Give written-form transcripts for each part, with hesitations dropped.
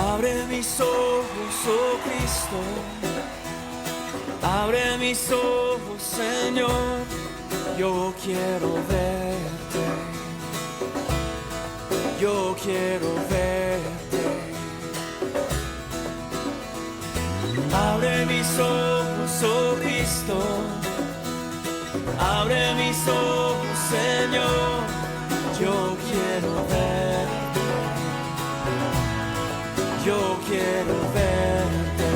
Abre mis ojos, oh Cristo, abre mis ojos, Señor, yo quiero verte, yo quiero verte. Abre mis ojos, oh Cristo, abre mis ojos, Señor, yo quiero verte, yo quiero verte.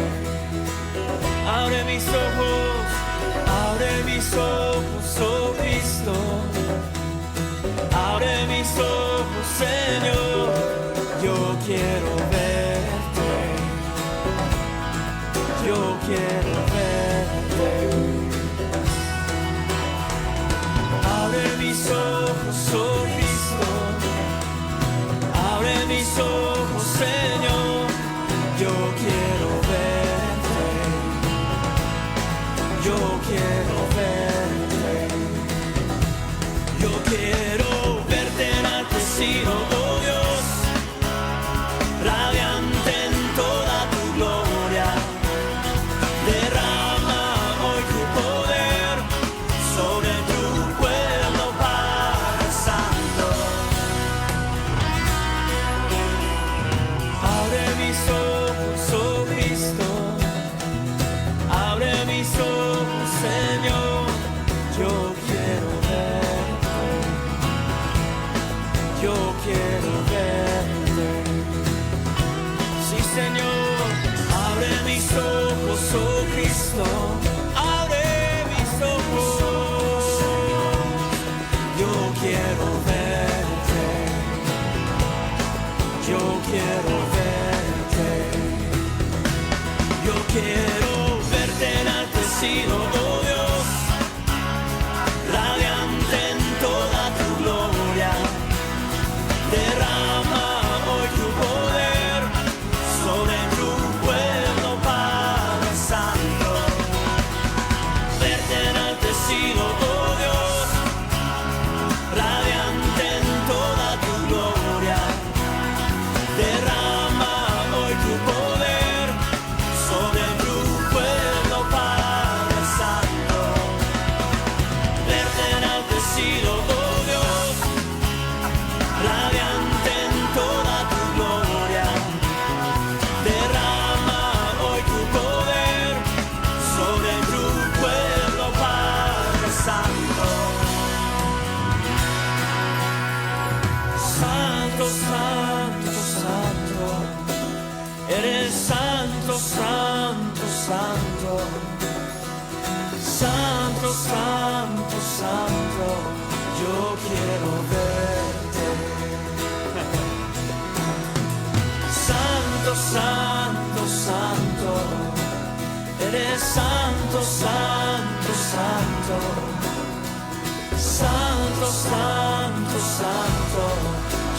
Abre mis ojos, oh Cristo, abre mis ojos, Señor, yo quiero verte, yo quiero verte. Abre mis ojos, oh Cristo, abre mis ojos, Señor, yo quiero verte, yo quiero verte, yo quiero verte enaltecido, oh Dios, radiante en toda tu gloria. Derrama hoy tu poder sobre tu pueblo, Padre Santo. Abre mis ojos, oh Cristo, abre mis ojos, Señor, yo quiero verte, yo quiero verte. Sí, Señor, abre mis ojos, oh Cristo, abre mis ojos, yo quiero verte, yo quiero verte, yo quiero verte enaltecido, oh Dios, radiante en toda tu gloria. Derrama hoy tu poder sobre tu pueblo, Padre Santo. Verte enaltecido, oh Dios, radiante en toda tu gloria. Derrama hoy tu poder sobre tu pueblo, Padre Santo. Verte enaltecido, oh Dios, radiante en toda tu gloria. Derrama hoy tu poder sobre tu pueblo, Padre Santo. Santo, santo, santo, eres santo, santo, santo. Santo, santo, santo, yo quiero verte. Santo, santo, santo, eres santo, santo, santo. Santo, santo, santo,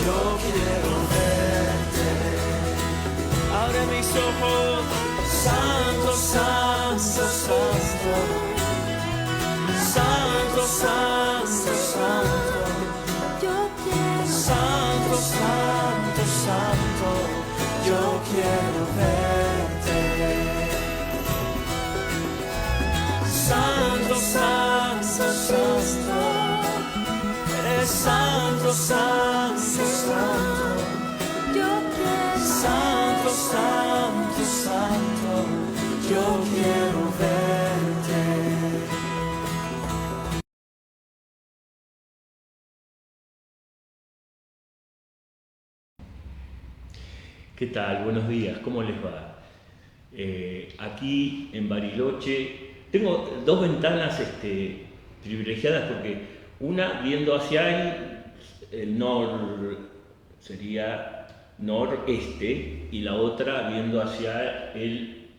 yo quiero verte. Abre mis ojos, santo, santo, santo. Santo, santo, santo, yo quiero. Santo, santo, santo, yo quiero verte. Santo, santo, santo, eres santo, santo, santo, yo quiero. Santo, santo, santo, yo quiero verte. ¿Qué tal? Buenos días, ¿cómo les va? Aquí en Bariloche tengo dos ventanas privilegiadas porque una viendo hacia el sería noreste y la otra viendo hacia el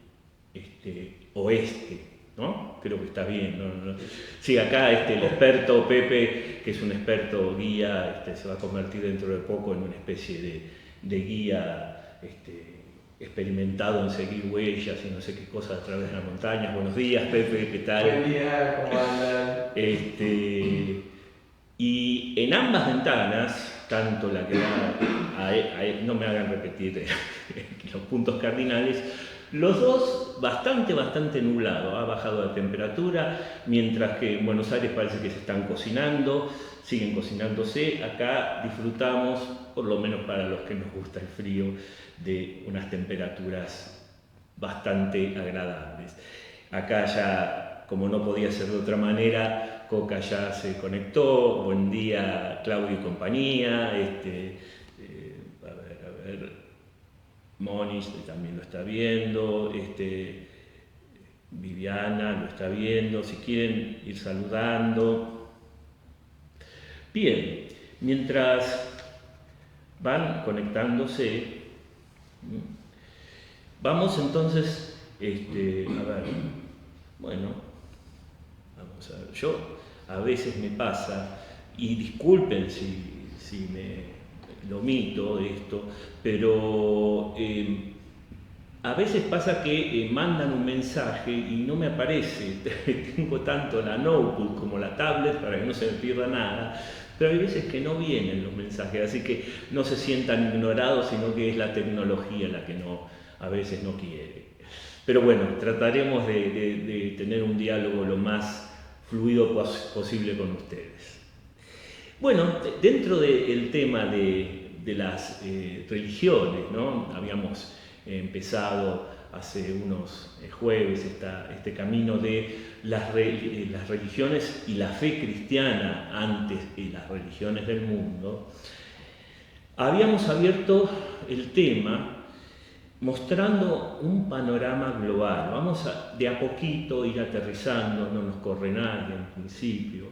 oeste, ¿no? Creo que está bien, ¿no? Sí, acá el experto Pepe, que es un experto guía, se va a convertir dentro de poco en una especie de guía experimentado en seguir huellas y no sé qué cosas a través de las montañas. Buenos días, Pepe, ¿qué tal? Buen día, ¿cómo andan? Y en ambas ventanas tanto la que da no me hagan repetir los puntos cardinales. Los dos bastante nublado, ha bajado la temperatura, mientras que en Buenos Aires parece que se están cocinando, siguen cocinándose. Acá disfrutamos, por lo menos para los que nos gusta el frío, de unas temperaturas bastante agradables. Acá ya, como no podía ser de otra manera, Coca ya se conectó. Buen día, Claudio y compañía. Moni también lo está viendo, Viviana lo está viendo, si quieren ir saludando. Bien, mientras van conectándose, vamos entonces, a ver, bueno, vamos a ver, yo a veces me pasa, y disculpen si me lo omito esto, pero a veces pasa que mandan un mensaje y no me aparece. Tengo tanto la notebook como la tablet para que no se me pierda nada, pero hay veces que no vienen los mensajes, así que no se sientan ignorados, sino que es la tecnología la que a veces no quiere. Pero bueno, trataremos de tener un diálogo lo más fluido posible con ustedes. Bueno, dentro del tema de las religiones, ¿no? Habíamos empezado hace unos jueves este camino de las religiones y la fe cristiana antes de las religiones del mundo. Habíamos abierto el tema mostrando un panorama global. Vamos de a poquito ir aterrizando, no nos corre nadie en principio.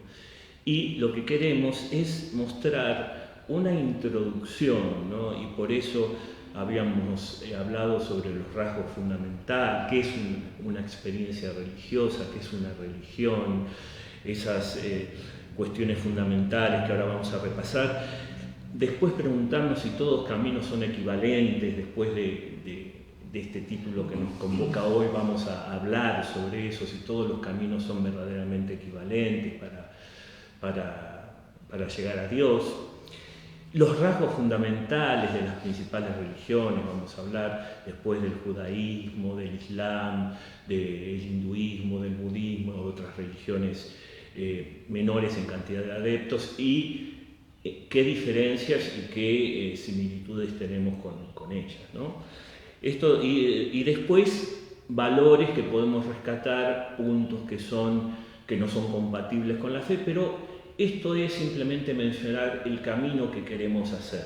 Y lo que queremos es mostrar una introducción, ¿no? Y por eso habíamos hablado sobre los rasgos fundamentales, qué es una experiencia religiosa, qué es una religión, esas cuestiones fundamentales que ahora vamos a repasar. Después preguntarnos si todos caminos son equivalentes. Después de este título que nos convoca hoy vamos a hablar sobre eso, si todos los caminos son verdaderamente equivalentes para llegar a Dios. Los rasgos fundamentales de las principales religiones, vamos a hablar después del judaísmo, del islam, del hinduismo, del budismo, de otras religiones menores en cantidad de adeptos, y qué diferencias y qué similitudes tenemos con ellas, ¿no? Y después valores que podemos rescatar, puntos que no son compatibles con la fe, pero esto es simplemente mencionar el camino que queremos hacer.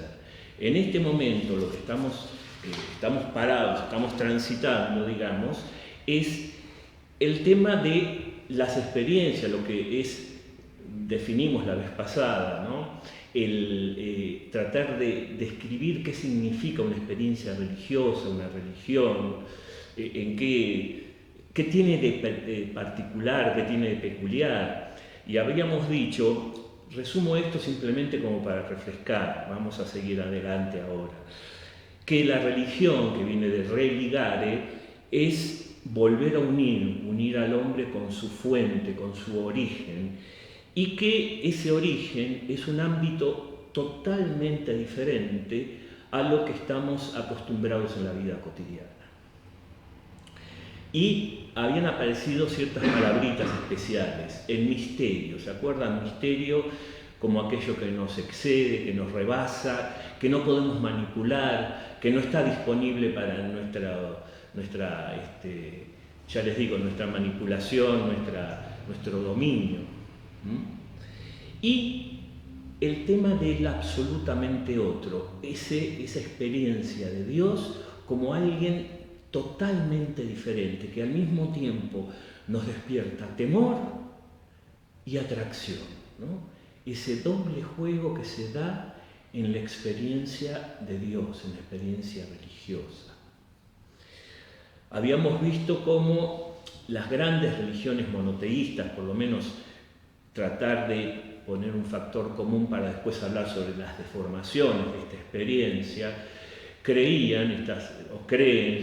En este momento lo que estamos parados, estamos transitando, digamos, es el tema de las experiencias, lo que definimos la vez pasada, ¿no? Tratar de describir qué significa una experiencia religiosa, una religión, qué tiene de particular, qué tiene de peculiar. Y habíamos dicho, resumo esto simplemente como para refrescar, vamos a seguir adelante ahora, que la religión, que viene de religare, es volver a unir al hombre con su fuente, con su origen, y que ese origen es un ámbito totalmente diferente a lo que estamos acostumbrados en la vida cotidiana. Y habían aparecido ciertas palabritas especiales, el misterio, ¿se acuerdan? Misterio como aquello que nos excede, que nos rebasa, que no podemos manipular, que no está disponible para nuestra ya les digo, nuestra manipulación, nuestro dominio. Y el tema del absolutamente otro, esa experiencia de Dios como alguien totalmente diferente, que al mismo tiempo nos despierta temor y atracción, ¿no? Ese doble juego que se da en la experiencia de Dios, en la experiencia religiosa. Habíamos visto cómo las grandes religiones monoteístas, por lo menos tratar de poner un factor común para después hablar sobre las deformaciones de esta experiencia, creen,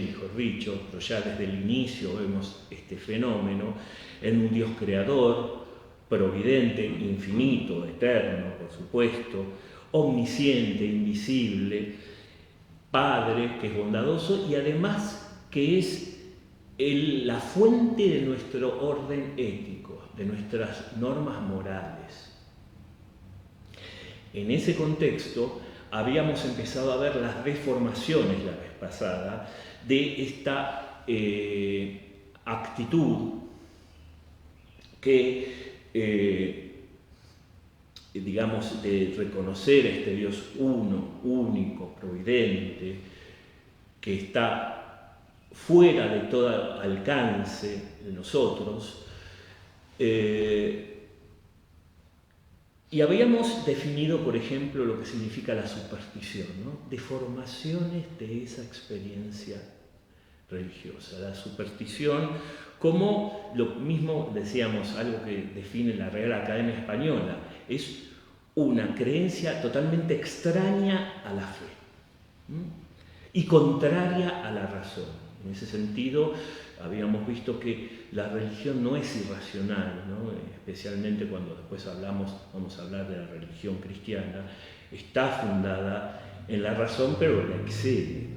mejor dicho, pero ya desde el inicio vemos este fenómeno, en un Dios creador, providente, infinito, eterno, por supuesto, omnisciente, invisible, Padre, que es bondadoso y además que es la fuente de nuestro orden ético, de nuestras normas morales. En ese contexto habíamos empezado a ver las deformaciones la vez pasada de esta actitud que, digamos, de reconocer a este Dios uno, único, providente, que está fuera de todo alcance de nosotros, y habíamos definido, por ejemplo, lo que significa la superstición, ¿no? Deformaciones de esa experiencia religiosa. La superstición, como lo mismo decíamos, algo que define la Real Academia Española, es una creencia totalmente extraña a la fe y contraria a la razón. En ese sentido, habíamos visto que la religión no es irracional, ¿no? Especialmente cuando después vamos a hablar de la religión cristiana, está fundada en la razón, pero la excede.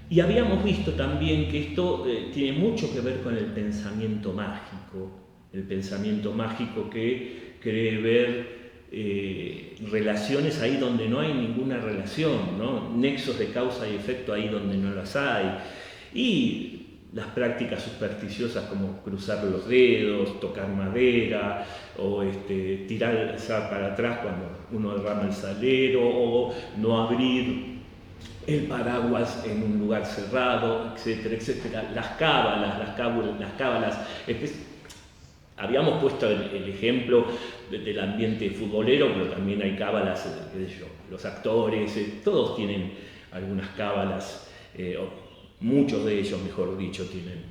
Y habíamos visto también que esto tiene mucho que ver con el pensamiento mágico que cree ver relaciones ahí donde no hay ninguna relación, ¿no? Nexos de causa y efecto ahí donde no las hay. Y las prácticas supersticiosas como cruzar los dedos, tocar madera, o tirar el sal para atrás cuando uno derrama el salero, o no abrir el paraguas en un lugar cerrado, etcétera, etcétera. Las cábalas. Habíamos puesto el ejemplo del ambiente futbolero, pero también hay cábalas, los actores, todos tienen algunas cábalas, muchos de ellos, mejor dicho, tienen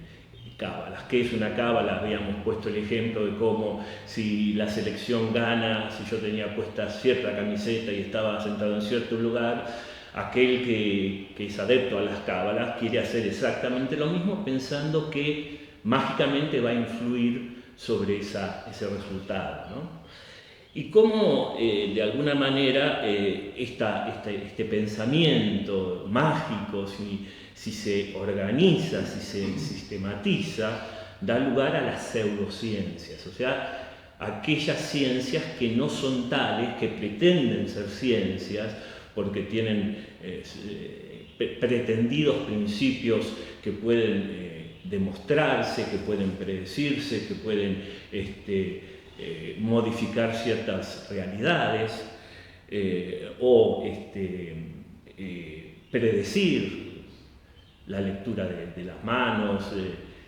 cábalas. ¿Qué es una cábala? Habíamos puesto el ejemplo de cómo si la selección gana, si yo tenía puesta cierta camiseta y estaba sentado en cierto lugar, aquel que es adepto a las cábalas quiere hacer exactamente lo mismo pensando que mágicamente va a influir sobre ese resultado, ¿no? Y cómo de alguna manera este pensamiento mágico, si se organiza, si se sistematiza, da lugar a las pseudociencias, o sea, aquellas ciencias que no son tales, que pretenden ser ciencias, porque tienen pretendidos principios que pueden demostrarse, que pueden predecirse, que pueden modificar ciertas realidades o predecir la lectura de las manos,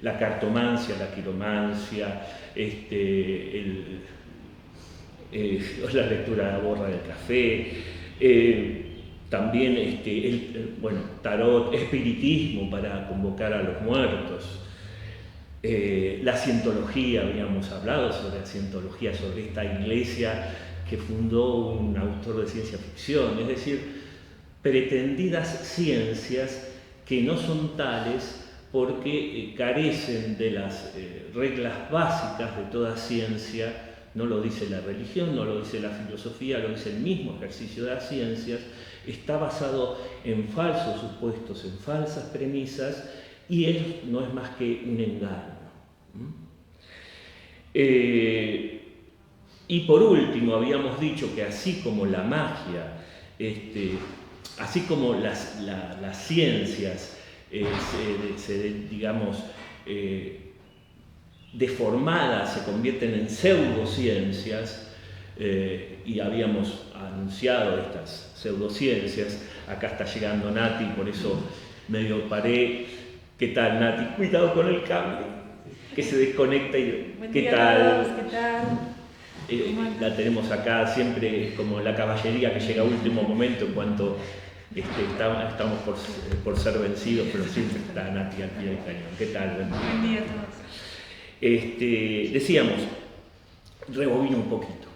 la cartomancia, la quiromancia, la lectura de la borra del café, también tarot, espiritismo para convocar a los muertos, la cientología, habíamos hablado sobre la cientología, sobre esta iglesia que fundó un autor de ciencia ficción, es decir, pretendidas ciencias que no son tales porque carecen de las reglas básicas de toda ciencia. No lo dice la religión, no lo dice la filosofía, lo dice el mismo ejercicio de las ciencias. Está basado en falsos supuestos, en falsas premisas, y no es más que un engaño. Y por último, habíamos dicho que así como la magia, así como las ciencias deformadas se convierten en pseudociencias, y habíamos anunciado estas pseudociencias. Acá está llegando Nati, por eso medio paré. ¿Qué tal, Nati? Cuidado con el cable, que se desconecta. ¿Qué tal? ¿Qué tal? La tenemos acá, siempre es como la caballería que llega a último momento en cuanto estamos por ser vencidos, pero siempre está Nati al pie del cañón. ¿Qué tal? Buen día a todos. Decíamos, rebobino un poquito.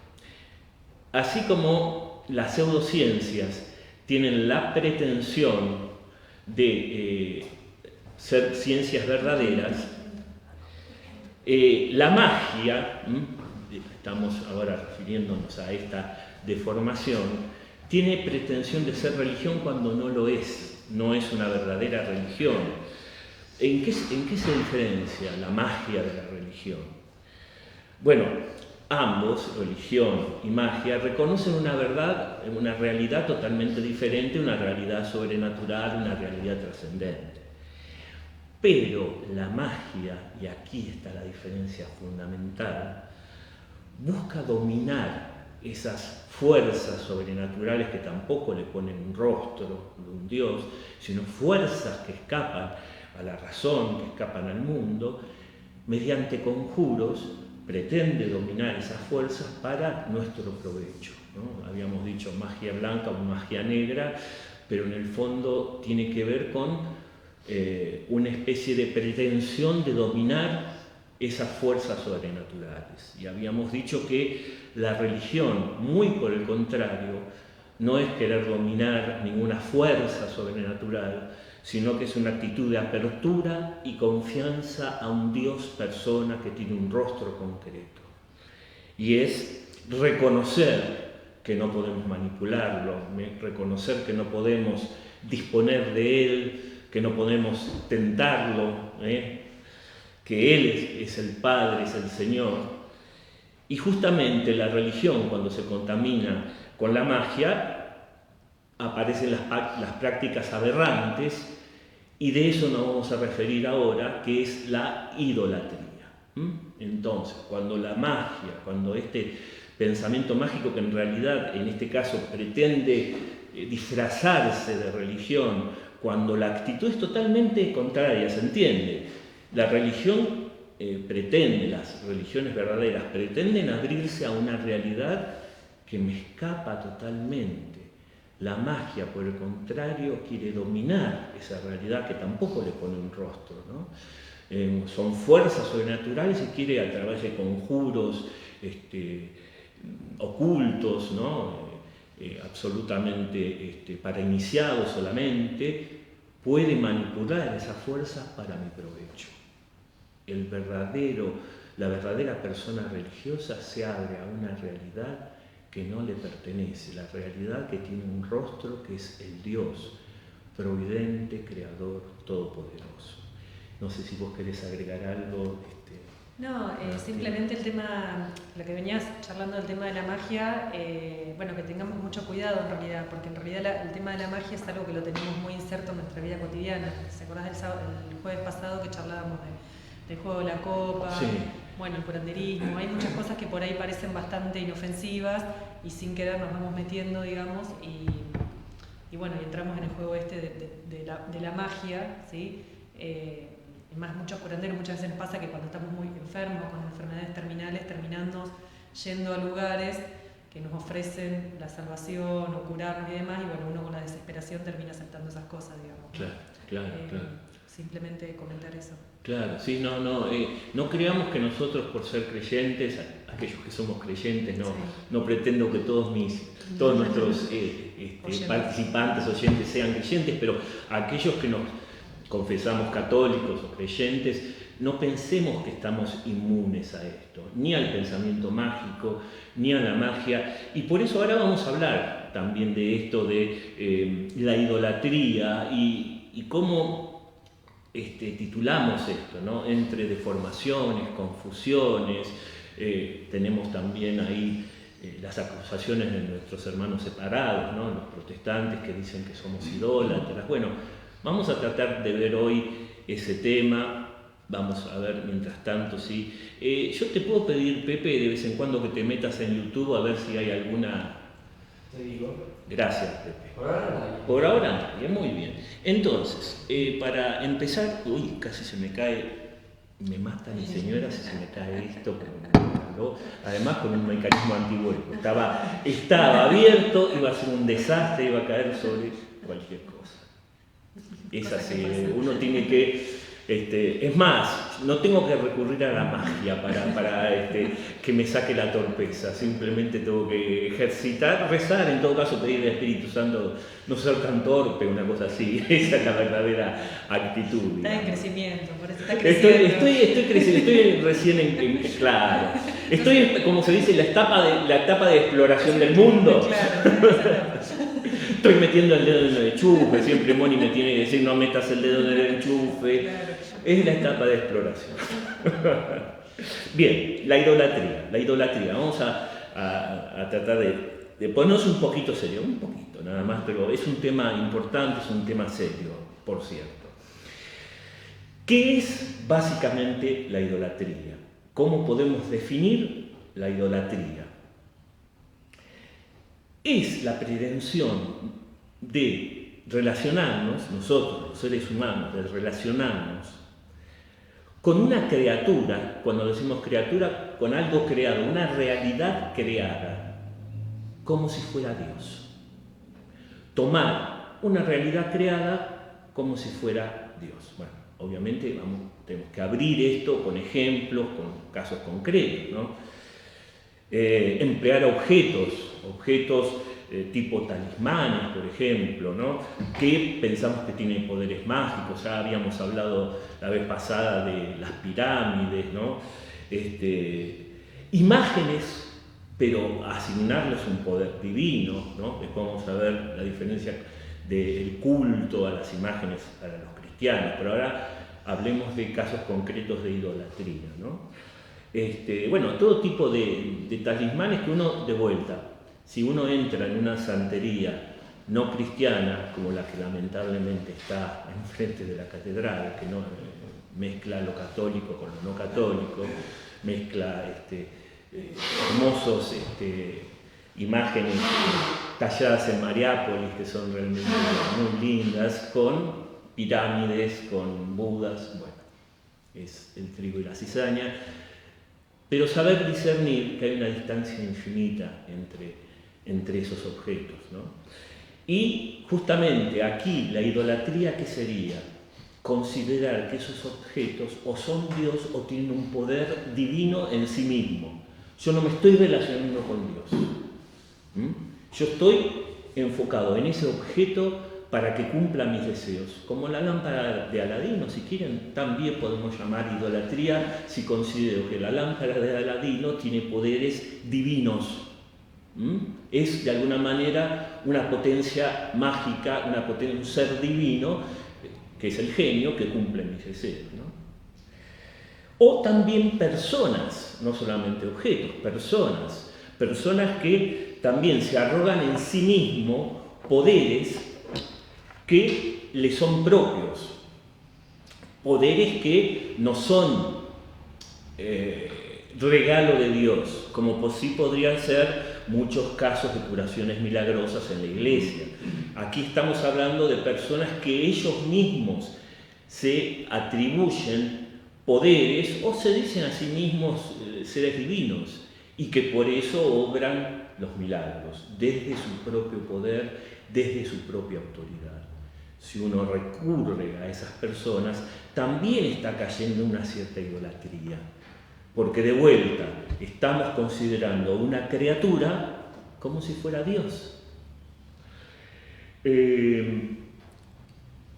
Así como las pseudociencias tienen la pretensión de ser ciencias verdaderas, la magia, estamos ahora refiriéndonos a esta de formación, tiene pretensión de ser religión cuando no lo es, no es una verdadera religión. ¿En qué se diferencia la magia de la religión? Bueno, ambos, religión y magia, reconocen una verdad, una realidad totalmente diferente, una realidad sobrenatural, una realidad trascendente. Pero la magia, y aquí está la diferencia fundamental, busca dominar esas fuerzas sobrenaturales que tampoco le ponen un rostro de un dios, sino fuerzas que escapan a la razón, que escapan al mundo, mediante conjuros pretende dominar esas fuerzas para nuestro provecho, ¿no? Habíamos dicho magia blanca o magia negra, pero en el fondo tiene que ver con una especie de pretensión de dominar esas fuerzas sobrenaturales. Y habíamos dicho que la religión, muy por el contrario, no es querer dominar ninguna fuerza sobrenatural, sino que es una actitud de apertura y confianza a un Dios persona que tiene un rostro concreto. Y es reconocer que no podemos manipularlo, reconocer que no podemos disponer de él, que no podemos tentarlo, que Él es el Padre, es el Señor. Y justamente la religión, cuando se contamina con la magia, aparecen las prácticas aberrantes, y de eso nos vamos a referir ahora, que es la idolatría. Entonces, cuando la magia, cuando este pensamiento mágico, que en realidad en este caso pretende disfrazarse de religión, cuando la actitud es totalmente contraria, se entiende. La religión pretende, las religiones verdaderas pretenden abrirse a una realidad que me escapa totalmente. La magia, por el contrario, quiere dominar esa realidad que tampoco le pone un rostro, ¿no? Son fuerzas sobrenaturales y quiere, a través de conjuros ocultos, ¿no? Absolutamente para iniciados solamente, puede manipular esas fuerzas para mi provecho. La verdadera persona religiosa se abre a una realidad que no le pertenece, la realidad que tiene un rostro, que es el Dios providente, creador, todopoderoso. No sé si vos querés agregar algo. No, simplemente el tema, lo que venías charlando del tema de la magia, bueno, que tengamos mucho cuidado en realidad, porque en realidad el tema de la magia es algo que lo tenemos muy inserto en nuestra vida cotidiana. ¿Se acordás el jueves pasado que charlábamos del juego de la copa? Sí. Bueno, el curanderismo, hay muchas cosas que por ahí parecen bastante inofensivas y sin querer nos vamos metiendo, digamos, y bueno, y entramos en el juego de la magia, ¿sí? Más muchos curanderos muchas veces nos pasa que cuando estamos muy enfermos, con enfermedades terminales, terminamos yendo a lugares que nos ofrecen la salvación o curarnos y demás, y bueno, uno con la desesperación termina aceptando esas cosas, digamos. Claro. Simplemente comentar eso. Claro, sí, no creamos que nosotros, por ser creyentes, aquellos que somos creyentes, no pretendo que todos nuestros participantes, oyentes sean creyentes, pero aquellos que nos confesamos católicos o creyentes, no pensemos que estamos inmunes a esto, ni al pensamiento mágico, ni a la magia, y por eso ahora vamos a hablar también de esto de la idolatría y cómo titulamos esto, ¿no? Entre deformaciones, confusiones, tenemos también ahí las acusaciones de nuestros hermanos separados, ¿no? Los protestantes que dicen que somos idólatras. Bueno, vamos a tratar de ver hoy ese tema, vamos a ver mientras tanto, ¿sí? Yo te puedo pedir, Pepe, de vez en cuando que te metas en YouTube a ver si hay alguna... Te digo. Gracias, Pepe. Por ahora nadie. Por ahora nadie, muy bien. Entonces, para empezar, uy, casi se me cae, me mata mi señora si se me cae esto, además con un mecanismo antivuelco. Estaba abierto, iba a ser un desastre, iba a caer sobre cualquier cosa. Es así, uno tiene que, es más, no tengo que recurrir a la magia para que me saque la torpeza, simplemente tengo que ejercitar, rezar, en todo caso pedir al Espíritu Santo no ser tan torpe, una cosa así, esa es la verdadera actitud. Está en crecimiento, por eso está creciendo. Estoy creciendo, estoy recién claro. Estoy, como se dice, la etapa de exploración del mundo. Claro, Estoy metiendo el dedo en el enchufe, siempre Moni me tiene que decir no metas el dedo en el enchufe. claro. Es la etapa de exploración. Bien, la idolatría. Vamos a tratar de ponernos un poquito serio, un poquito nada más, pero es un tema importante, es un tema serio, por cierto. ¿Qué es básicamente la idolatría? ¿Cómo podemos definir la idolatría? Es la pretensión de relacionarnos, nosotros, los seres humanos, de relacionarnos con una criatura, cuando decimos criatura, con algo creado, una realidad creada, como si fuera Dios. Tomar una realidad creada como si fuera Dios. Bueno, obviamente tenemos que abrir esto con ejemplos, con casos concretos, ¿no? Emplear objetos tipo talismanes, por ejemplo, ¿no? Que pensamos que tienen poderes mágicos. Ya habíamos hablado la vez pasada de las pirámides, ¿no? Imágenes, pero asignarles un poder divino, ¿no? Después vamos a ver la diferencia del culto a las imágenes para los cristianos, pero ahora hablemos de casos concretos de idolatría, ¿no? Bueno, todo tipo de talismanes que uno, de vuelta, si uno entra en una santería no cristiana, como la que lamentablemente está enfrente de la catedral, que no mezcla lo católico con lo no católico, mezcla hermosos imágenes talladas en Mariápolis, que son realmente muy lindas, con pirámides, con budas, bueno, es el trigo y la cizaña. Pero saber discernir que hay una distancia infinita entre esos objetos, ¿no? Y justamente aquí la idolatría, ¿qué sería? Considerar que esos objetos o son Dios o tienen un poder divino en sí mismo. Yo no me estoy relacionando con Dios. Yo estoy enfocado en ese objeto para que cumpla mis deseos, como la lámpara de Aladino, si quieren, también podemos llamar idolatría si considero que la lámpara de Aladino tiene poderes divinos. Es de alguna manera una potencia mágica, un ser divino, que es el genio, que cumple mis deseos, ¿no? O también personas, no solamente objetos, personas que también se arrogan en sí mismos poderes que le son propios, poderes que no son regalo de Dios, como sí podrían ser muchos casos de curaciones milagrosas en la iglesia. Aquí estamos hablando de personas que ellos mismos se atribuyen poderes o se dicen a sí mismos seres divinos y que por eso obran los milagros, desde su propio poder, desde su propia autoridad. Si uno recurre a esas personas, también está cayendo en una cierta idolatría, porque de vuelta estamos considerando una criatura como si fuera Dios.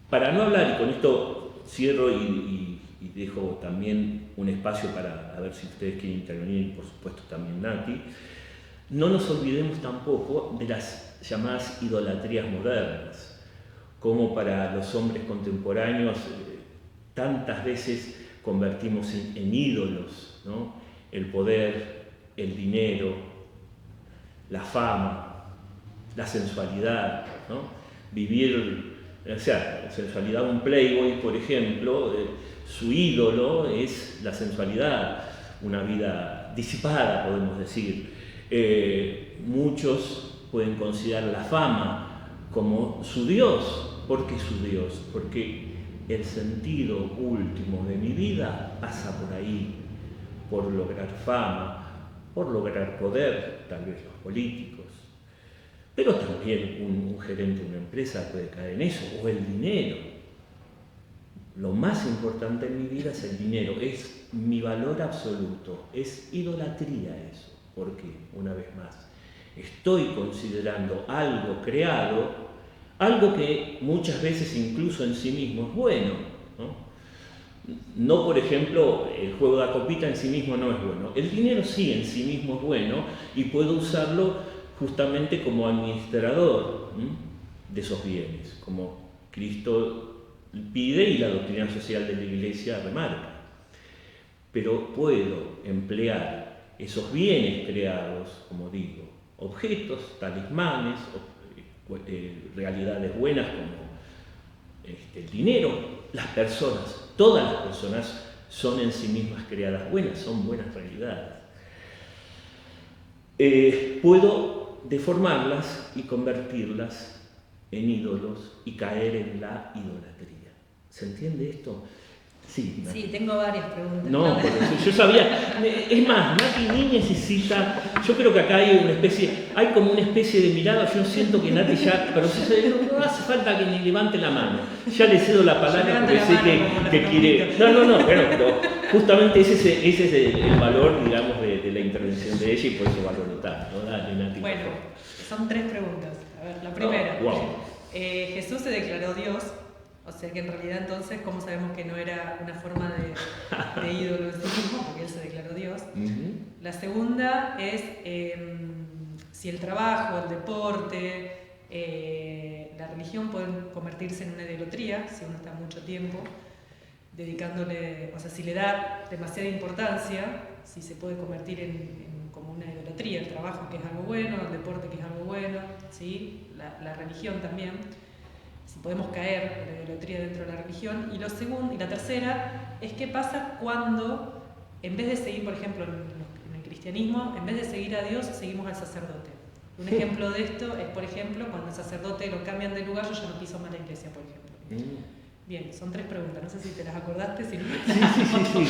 Para no hablar, y con esto cierro y dejo también un espacio para a ver si ustedes quieren intervenir, por supuesto también Nati, no nos olvidemos tampoco de las llamadas idolatrías modernas, como para los hombres contemporáneos tantas veces convertimos en ídolos, ¿no? El poder, el dinero, la fama, la sensualidad, ¿no? Vivir, o sea, la sensualidad, un playboy, por ejemplo, su ídolo es la sensualidad, una vida disipada, podemos decir. Muchos pueden considerar la fama como su Dios. ¿Por qué su Dios? Porque el sentido último de mi vida pasa por ahí, por lograr fama, por lograr poder, tal vez los políticos, pero también un gerente de una empresa puede caer en eso, o el dinero. Lo más importante en mi vida es el dinero, es mi valor absoluto, es idolatría eso. ¿Por qué? Una vez más, estoy considerando algo creado, algo que muchas veces incluso en sí mismo es bueno, ¿no? No, por ejemplo, el juego de la copita en sí mismo no es bueno. El dinero sí en sí mismo es bueno y puedo usarlo justamente como administrador de esos bienes, como Cristo pide y la doctrina social de la Iglesia remarca. Pero puedo emplear esos bienes creados, como digo, objetos, talismanes, realidades buenas como el dinero, las personas, todas las personas son en sí mismas creadas buenas, son buenas realidades. Puedo deformarlas y convertirlas en ídolos y caer en la idolatría. ¿Se entiende esto? Sí, sí, tengo varias preguntas. No, por eso yo sabía. Es más, Nati ni necesita. Yo creo que acá hay como una especie de mirada. Yo siento que Nati ya, pero no hace falta que ni levante la mano. Ya le cedo la palabra porque sé que quiere. No, pero justamente ese es el valor, digamos, de la intervención de ella y por eso valoro tanto. Dale, Nati. Bueno, son 3 preguntas. A ver, la primera. Wow. Jesús se declaró Dios. O sea que en realidad entonces, ¿cómo sabemos que no era una forma de ídolo en sí mismo? Porque él se declaró Dios. La segunda es si el trabajo, el deporte, la religión pueden convertirse en una idolatría, si uno está mucho tiempo dedicándole, o sea, si le da demasiada importancia, si se puede convertir en como una idolatría, el trabajo que es algo bueno, el deporte que es algo bueno, ¿sí? La religión también. Si podemos caer en la idolatría dentro de la religión. Y la tercera es qué pasa cuando, en vez de seguir, por ejemplo, en el cristianismo, en vez de seguir a Dios, seguimos al sacerdote. Un ejemplo de esto es, por ejemplo, cuando el sacerdote lo cambian de lugar, yo ya no piso más la iglesia, por ejemplo. Bien, son 3 preguntas, no sé si te las acordaste. Si no... Sí.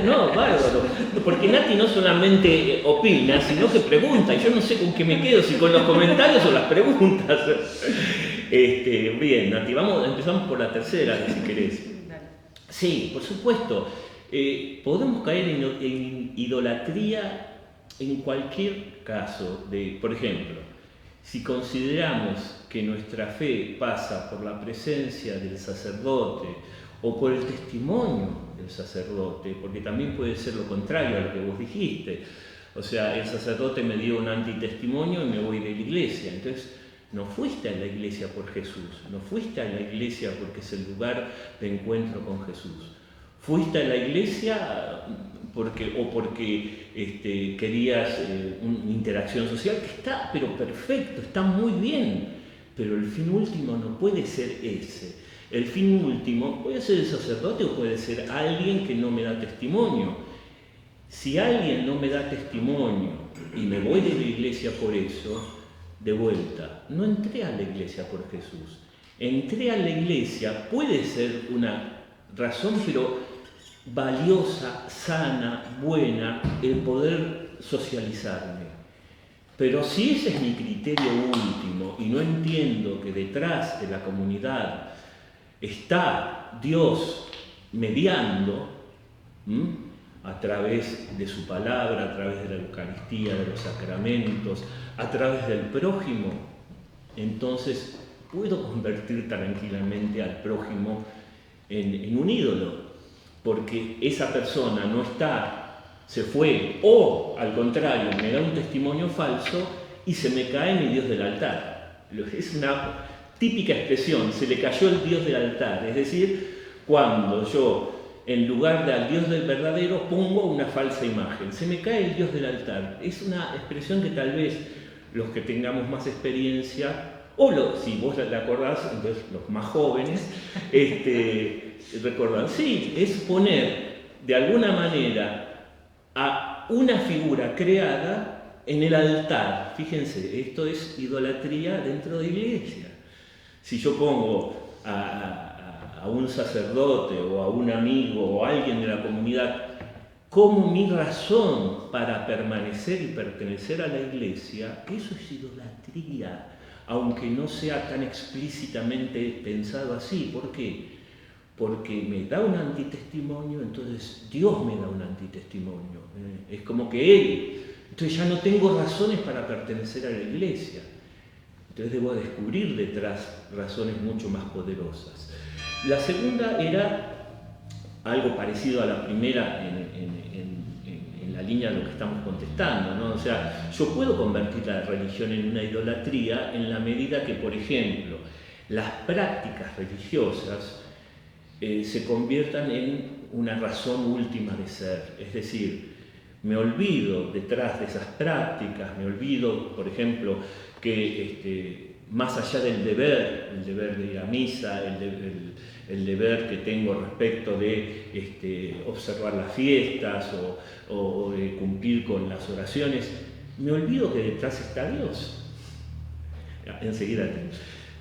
No, bárbaro. Porque Nati no solamente opina, sino que pregunta. Y yo no sé con qué me quedo, si con los comentarios o las preguntas. Bien, Nati, empezamos por la tercera, si querés. Sí, por supuesto. Podemos caer en idolatría en cualquier caso. Por ejemplo, si consideramos que nuestra fe pasa por la presencia del sacerdote o por el testimonio del sacerdote, porque también puede ser lo contrario a lo que vos dijiste. O sea, el sacerdote me dio un antitestimonio y me voy de la iglesia. Entonces, no fuiste a la iglesia por Jesús, no fuiste a la iglesia porque es el lugar de encuentro con Jesús. Fuiste a la iglesia porque querías una interacción social que está, pero perfecto, está muy bien, pero el fin último no puede ser ese. El fin último puede ser el sacerdote o puede ser alguien que no me da testimonio. Si alguien no me da testimonio y me voy de la iglesia por eso, de vuelta, no entré a la iglesia por Jesús. Entré a la iglesia, puede ser una razón, pero valiosa, sana, buena, el poder socializarme. Pero si ese es mi criterio último y no entiendo que detrás de la comunidad está Dios mediando, a través de su palabra, a través de la Eucaristía, de los sacramentos, a través del prójimo, entonces puedo convertir tranquilamente al prójimo en un ídolo, porque esa persona no se fue, o al contrario, me da un testimonio falso y se me cae mi Dios del altar. Es una típica expresión, se le cayó el Dios del altar, es decir, cuando yo en lugar del Dios del verdadero pongo una falsa imagen, se me cae el Dios del altar. Es una expresión que tal vez los que tengamos más experiencia, si vos la acordás, entonces los más jóvenes, recordan. Sí, es poner de alguna manera a una figura creada en el altar. Fíjense, esto es idolatría dentro de la iglesia. Si yo pongo a un sacerdote o a un amigo o a alguien de la comunidad como mi razón para permanecer y pertenecer a la iglesia, eso es idolatría, aunque no sea tan explícitamente pensado así. ¿Por qué? Porque me da un antitestimonio, entonces Dios me da un antitestimonio. Es como que Él, entonces ya no tengo razones para pertenecer a la iglesia. Entonces debo descubrir detrás razones mucho más poderosas. La segunda era algo parecido a la primera en la línea de lo que estamos contestando, ¿no? O sea, yo puedo convertir la religión en una idolatría en la medida que, por ejemplo, las prácticas religiosas se conviertan en una razón última de ser. Es decir, me olvido detrás de esas prácticas, me olvido, por ejemplo, que más allá del deber, el deber de ir a misa, el deber que tengo respecto de observar las fiestas o de cumplir con las oraciones, me olvido que detrás está Dios. Enseguida.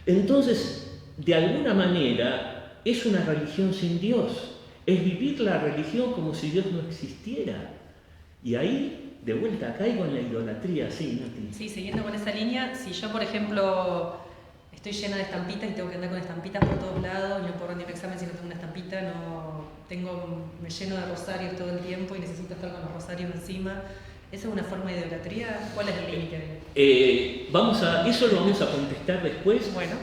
Entonces, de alguna manera, es una religión sin Dios. Es vivir la religión como si Dios no existiera. Y ahí, de vuelta, caigo en la idolatría, sí, Nati. Sí, siguiendo con esa línea, si yo, por ejemplo, estoy llena de estampitas y tengo que andar con estampitas por todos lados y no puedo rendir un examen si no tengo una estampita, me lleno de rosarios todo el tiempo y necesito estar con los rosarios encima. ¿Esa es una forma de idolatría? ¿Cuál es el límite? Eso lo vamos a contestar después, bueno,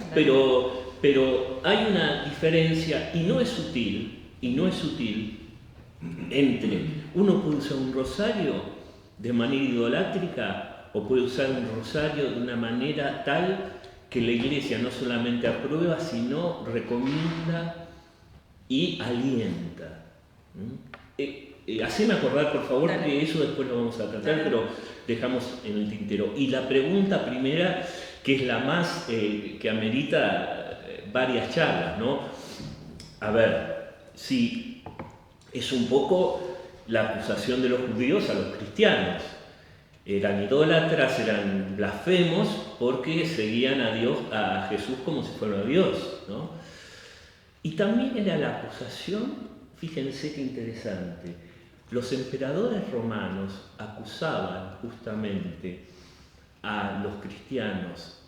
pero hay una diferencia, y no es sutil, entre uno puede usar un rosario de manera idolátrica o puede usar un rosario de una manera tal que la Iglesia no solamente aprueba, sino recomienda y alienta. Haceme acordar, por favor, Dale. que eso después lo vamos a tratar, Dale. pero dejamos en el tintero. Y la pregunta primera, que es la más que amerita varias charlas, ¿no? A ver, si es un poco la acusación de los judíos a los cristianos. Eran idólatras, eran blasfemos, porque seguían a Jesús como si fuera Dios, ¿no? Y también era la acusación, fíjense qué interesante, los emperadores romanos acusaban justamente a los cristianos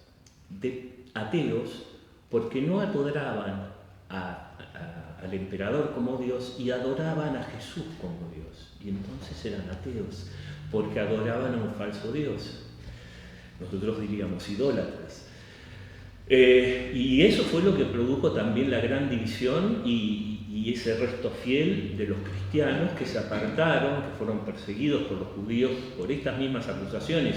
de ateos porque no adoraban al emperador como Dios y adoraban a Jesús como Dios. Y entonces eran ateos porque adoraban a un falso Dios. Nosotros diríamos idólatras. Y eso fue lo que produjo también la gran división y ese resto fiel de los cristianos que se apartaron, que fueron perseguidos por los judíos por estas mismas acusaciones.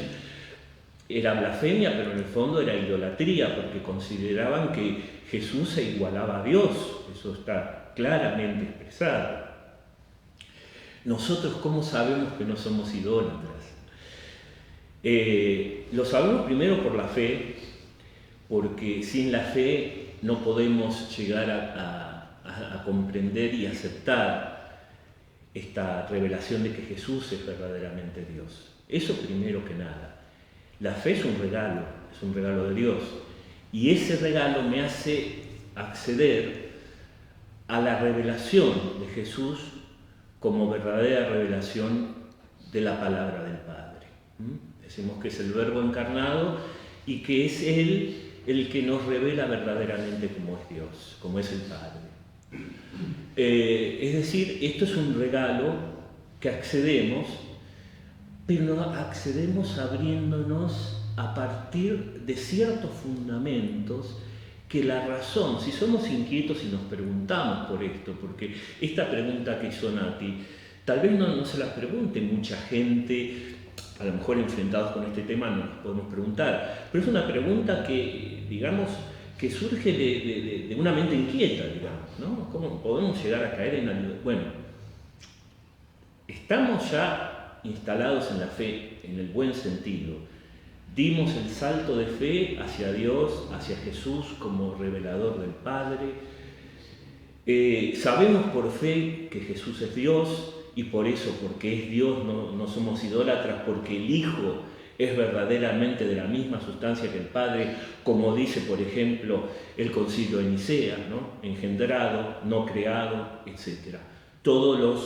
Era blasfemia, pero en el fondo era idolatría, porque consideraban que Jesús se igualaba a Dios. Eso está claramente expresado. Nosotros, ¿cómo sabemos que no somos idólatras? Lo sabemos primero por la fe, porque sin la fe no podemos llegar a comprender y aceptar esta revelación de que Jesús es verdaderamente Dios. Eso primero que nada. La fe es un regalo de Dios, y ese regalo me hace acceder a la revelación de Jesús como verdadera revelación de la palabra del Padre. Decimos que es el Verbo encarnado y que es Él el que nos revela verdaderamente cómo es Dios, cómo es el Padre. Es decir, esto es un regalo que accedemos, pero no accedemos abriéndonos a partir de ciertos fundamentos que la razón, si somos inquietos y nos preguntamos por esto, porque esta pregunta que hizo Nati, tal vez no se las pregunte mucha gente, a lo mejor enfrentados con este tema no nos podemos preguntar, pero es una pregunta que, digamos, que surge de una mente inquieta, digamos, ¿no? ¿Cómo podemos llegar a caer en algo? Bueno, estamos ya instalados en la fe, en el buen sentido. Dimos el salto de fe hacia Dios, hacia Jesús como revelador del Padre. Sabemos por fe que Jesús es Dios, y por eso, porque es Dios, no somos idólatras, porque el Hijo es verdaderamente de la misma sustancia que el Padre, como dice, por ejemplo, el Concilio de Nicea, ¿no? Engendrado, no creado, etc. Todas las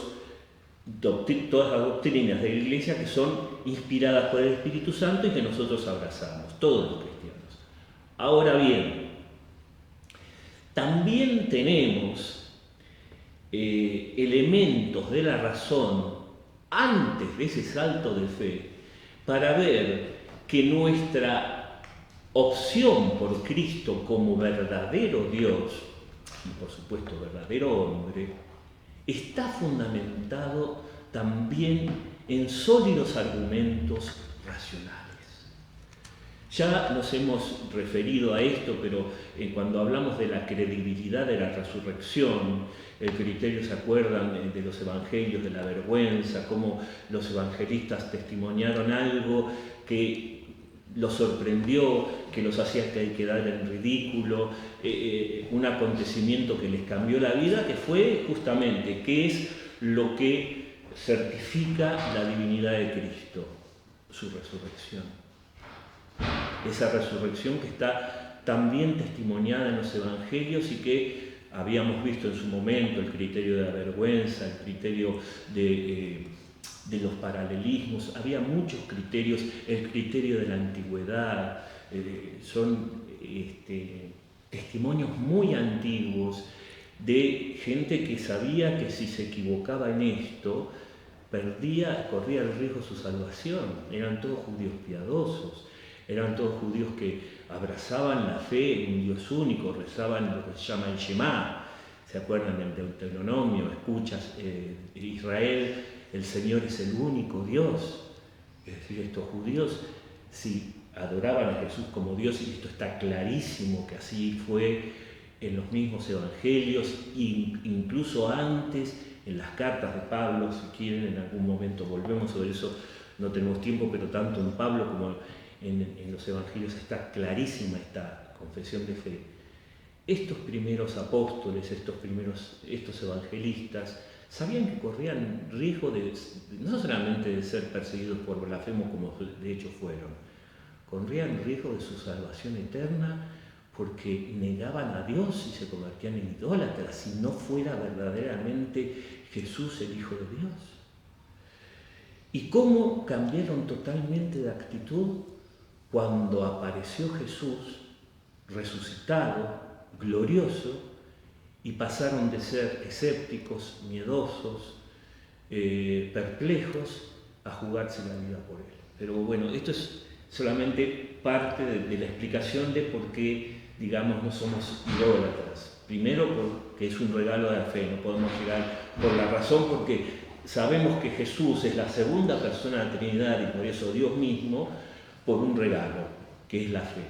doctrinas de la Iglesia que son inspiradas por el Espíritu Santo y que nosotros abrazamos, todos los cristianos. Ahora bien, también tenemos elementos de la razón antes de ese salto de fe para ver que nuestra opción por Cristo como verdadero Dios y por supuesto verdadero hombre está fundamentado también en sólidos argumentos racionales. Ya nos hemos referido a esto, pero cuando hablamos de la credibilidad de la resurrección, el criterio, ¿se acuerdan de los evangelios de la vergüenza? Cómo los evangelistas testimoniaron algo que los sorprendió, que los hacía quedar en ridículo, un acontecimiento que les cambió la vida, que fue justamente, ¿qué es lo que certifica la divinidad de Cristo? Su resurrección. Esa resurrección que está también testimoniada en los evangelios y que habíamos visto en su momento, el criterio de la vergüenza, el criterio de los paralelismos, había muchos criterios, el criterio de la antigüedad, son testimonios muy antiguos de gente que sabía que si se equivocaba en esto, corría el riesgo de su salvación. Eran todos judíos piadosos, eran todos judíos que abrazaban la fe en un Dios único, rezaban lo que se llama el Shema. ¿Se acuerdan del Deuteronomio? Escuchas, Israel, el Señor es el único Dios. Es decir, estos judíos sí adoraban a Jesús como Dios, y esto está clarísimo que así fue en los mismos evangelios, incluso antes en las cartas de Pablo. Si quieren, en algún momento volvemos sobre eso, no tenemos tiempo, pero tanto en Pablo como en los evangelios está clarísima esta confesión de fe. Estos primeros apóstoles, estos evangelistas, sabían que corrían riesgo no solamente de ser perseguidos por blasfemo, como de hecho fueron, corrían riesgo de su salvación eterna, porque negaban a Dios y se convertían en idólatras si no fuera verdaderamente Jesús el Hijo de Dios. ¿Y cómo cambiaron totalmente de actitud cuando apareció Jesús resucitado, glorioso, y pasaron de ser escépticos, miedosos, perplejos, a jugarse la vida por Él? Pero bueno, esto es solamente parte de la explicación de por qué, digamos, no somos idólatras. Primero, porque es un regalo de la fe, no podemos llegar por la razón, porque sabemos que Jesús es la segunda persona de la Trinidad y por eso Dios mismo, por un regalo, que es la fe.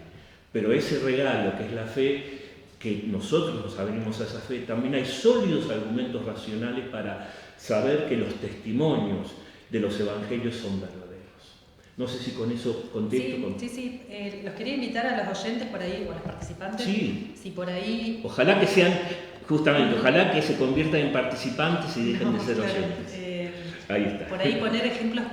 Pero ese regalo, que es la fe, que nosotros nos abrimos a esa fe, también hay sólidos argumentos racionales para saber que los testimonios de los evangelios son verdaderos. No sé si con eso contesto. Sí. Los quería invitar a los oyentes por ahí, o a los participantes. Sí. Si por ahí... Ojalá que sean, justamente, ojalá que se conviertan en participantes y dejen de ser claro, oyentes. Ahí está. Por ahí poner ejemplos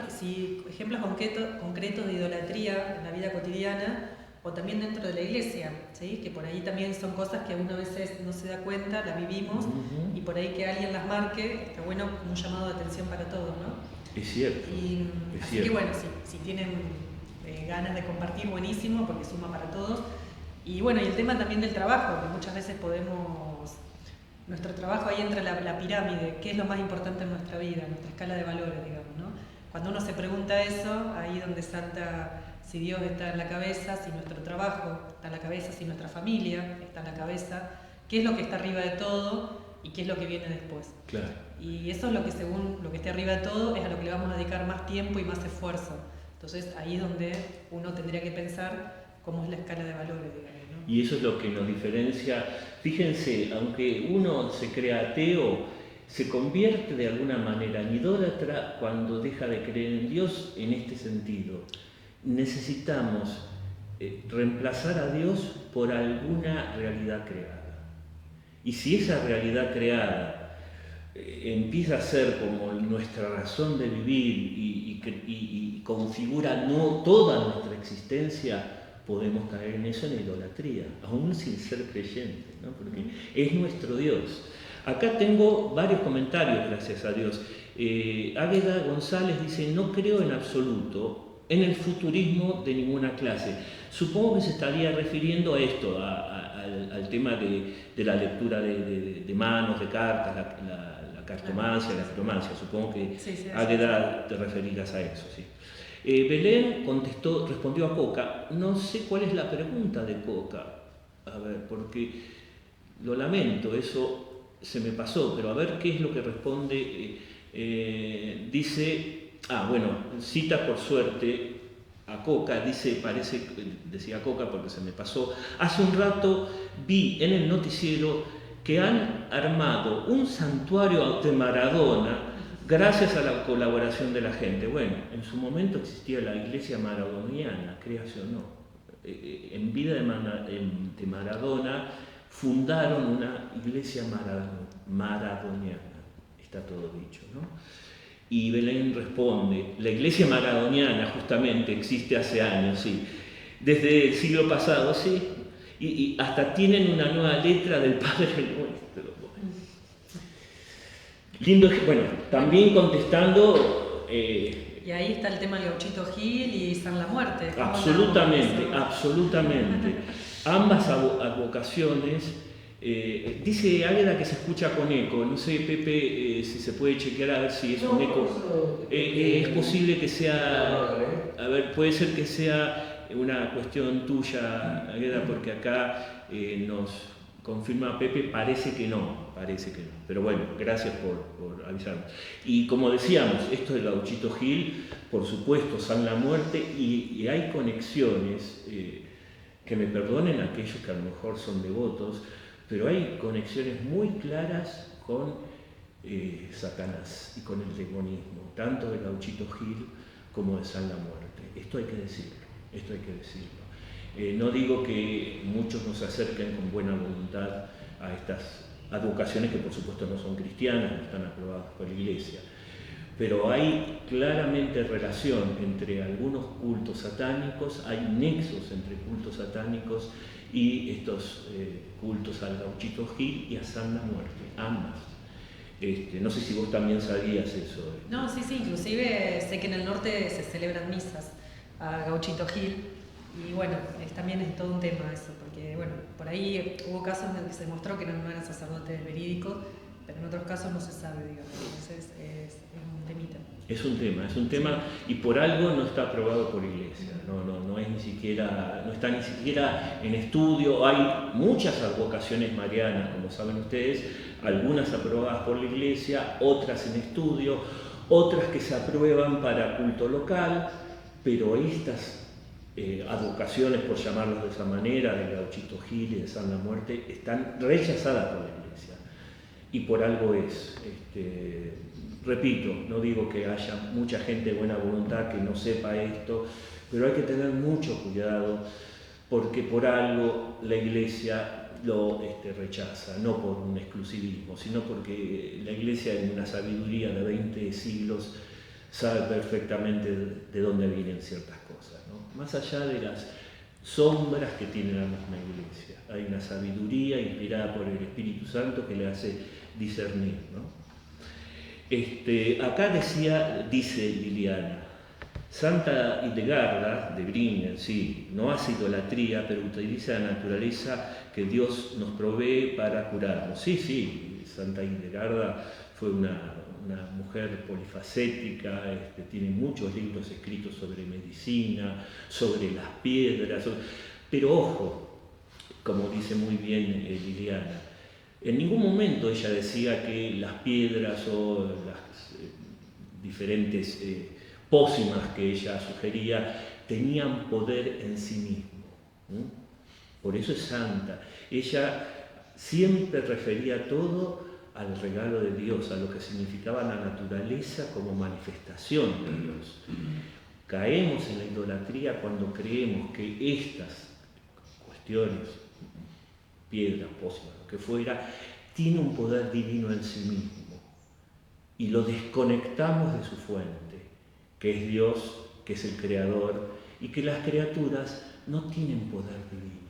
concretos de idolatría en la vida cotidiana, o también dentro de la iglesia, ¿sí? Que por ahí también son cosas que uno a veces no se da cuenta, las vivimos, y por ahí que alguien las marque, está bueno, como un llamado de atención para todos, ¿no? Es cierto. Así que bueno, si tienen ganas de compartir, buenísimo, porque suma para todos. Y bueno, y el tema también del trabajo, que muchas veces nuestro trabajo ahí entra la pirámide, qué es lo más importante en nuestra vida, nuestra escala de valores, digamos, ¿no? Cuando uno se pregunta eso, ahí donde salta si Dios está en la cabeza, si nuestro trabajo está en la cabeza, si nuestra familia está en la cabeza, qué es lo que está arriba de todo y qué es lo que viene después. Claro. Y eso es lo que, según lo que esté arriba de todo, es a lo que le vamos a dedicar más tiempo y más esfuerzo. Entonces ahí es donde uno tendría que pensar cómo es la escala de valores, digamos, ¿no? Y eso es lo que nos diferencia. Fíjense, aunque uno se crea ateo, se convierte de alguna manera en idólatra cuando deja de creer en Dios en este sentido. Necesitamos reemplazar a Dios por alguna realidad creada. Y si esa realidad creada empieza a ser como nuestra razón de vivir y configura toda nuestra existencia, podemos caer en eso, en idolatría, aún sin ser creyentes, ¿no? Porque es nuestro Dios. Acá tengo varios comentarios, gracias a Dios. Águeda González dice: no creo en absoluto en el futurismo de ninguna clase. Supongo que se estaría refiriendo a esto, al tema de la lectura de manos, de cartas, la cartomancia, la astromancia. Supongo que sí, Águeda te referirás a eso, sí. Belén respondió a Coca. No sé cuál es la pregunta de Coca. A ver, porque lo lamento, eso se me pasó, pero a ver qué es lo que responde. Dice, cita por suerte a Coca, decía Coca porque se me pasó. Hace un rato vi en el noticiero que han armado un santuario de Maradona gracias a la colaboración de la gente. Bueno, en su momento existía la iglesia maradoniana, créase o no. En vida de Maradona fundaron una iglesia maradoniana. Está todo dicho, ¿no? Y Belén responde, la iglesia maradoniana justamente existe hace años, sí, desde el siglo pasado, sí, y hasta tienen una nueva letra del Padre Nuestro. Lindo, bueno, también contestando... y ahí está el tema del Gauchito Gil y San la Muerte. Absolutamente. Ambas advocaciones... dice Águeda que se escucha con eco, no sé Pepe si se puede chequear a ver si es un eco. Es posible que sea, a ver, puede ser que sea una cuestión tuya, Águeda, porque acá nos confirma Pepe, parece que no, pero bueno, gracias por avisarnos. Y como decíamos, esto del Gauchito Gil, por supuesto, San la Muerte, y hay conexiones, que me perdonen aquellos que a lo mejor son devotos, pero hay conexiones muy claras con Satanás y con el demonismo, tanto de Gauchito Gil como de San la Muerte. Esto hay que decirlo. No digo que muchos nos acerquen con buena voluntad a estas advocaciones que por supuesto no son cristianas, no están aprobadas por la Iglesia, pero hay claramente relación entre algunos cultos satánicos, hay nexos entre cultos satánicos y estos cultos al Gauchito Gil y a San la Muerte, ambas. No sé si vos también sabías eso. No, sí, inclusive sé que en el norte se celebran misas a Gauchito Gil y bueno, también es todo un tema eso, porque bueno, por ahí hubo casos en los que se demostró que no eran sacerdotes verídicos, pero en otros casos no se sabe, digamos, entonces es un temita. Es un tema y por algo no está aprobado por la Iglesia, no está ni siquiera en estudio. Hay muchas advocaciones marianas, como saben ustedes, algunas aprobadas por la Iglesia, otras en estudio, otras que se aprueban para culto local, pero estas advocaciones, por llamarlas de esa manera, de Gauchito Gil y de San la Muerte, están rechazadas por la Iglesia y por algo es. Repito, no digo que haya mucha gente de buena voluntad que no sepa esto, pero hay que tener mucho cuidado porque por algo la Iglesia lo rechaza, no por un exclusivismo, sino porque la Iglesia en una sabiduría de 20 siglos sabe perfectamente de dónde vienen ciertas cosas, ¿no? Más allá de las sombras que tiene la misma Iglesia, hay una sabiduría inspirada por el Espíritu Santo que le hace discernir, ¿no? Acá dice Liliana, Santa Hildegarda de Bingen, sí, no hace idolatría, pero utiliza la naturaleza que Dios nos provee para curarnos. Sí, Santa Hildegarda fue una mujer polifacética, tiene muchos libros escritos sobre medicina, sobre las piedras, pero ojo, como dice muy bien Liliana, en ningún momento ella decía que las piedras o las diferentes pócimas que ella sugería tenían poder en sí mismo. Por eso es santa. Ella siempre refería todo al regalo de Dios, a lo que significaba la naturaleza como manifestación de Dios. Caemos en la idolatría cuando creemos que estas cuestiones, piedras, pócimas, lo que fuera, tiene un poder divino en sí mismo y lo desconectamos de su fuente, que es Dios, que es el creador, y que las criaturas no tienen poder divino,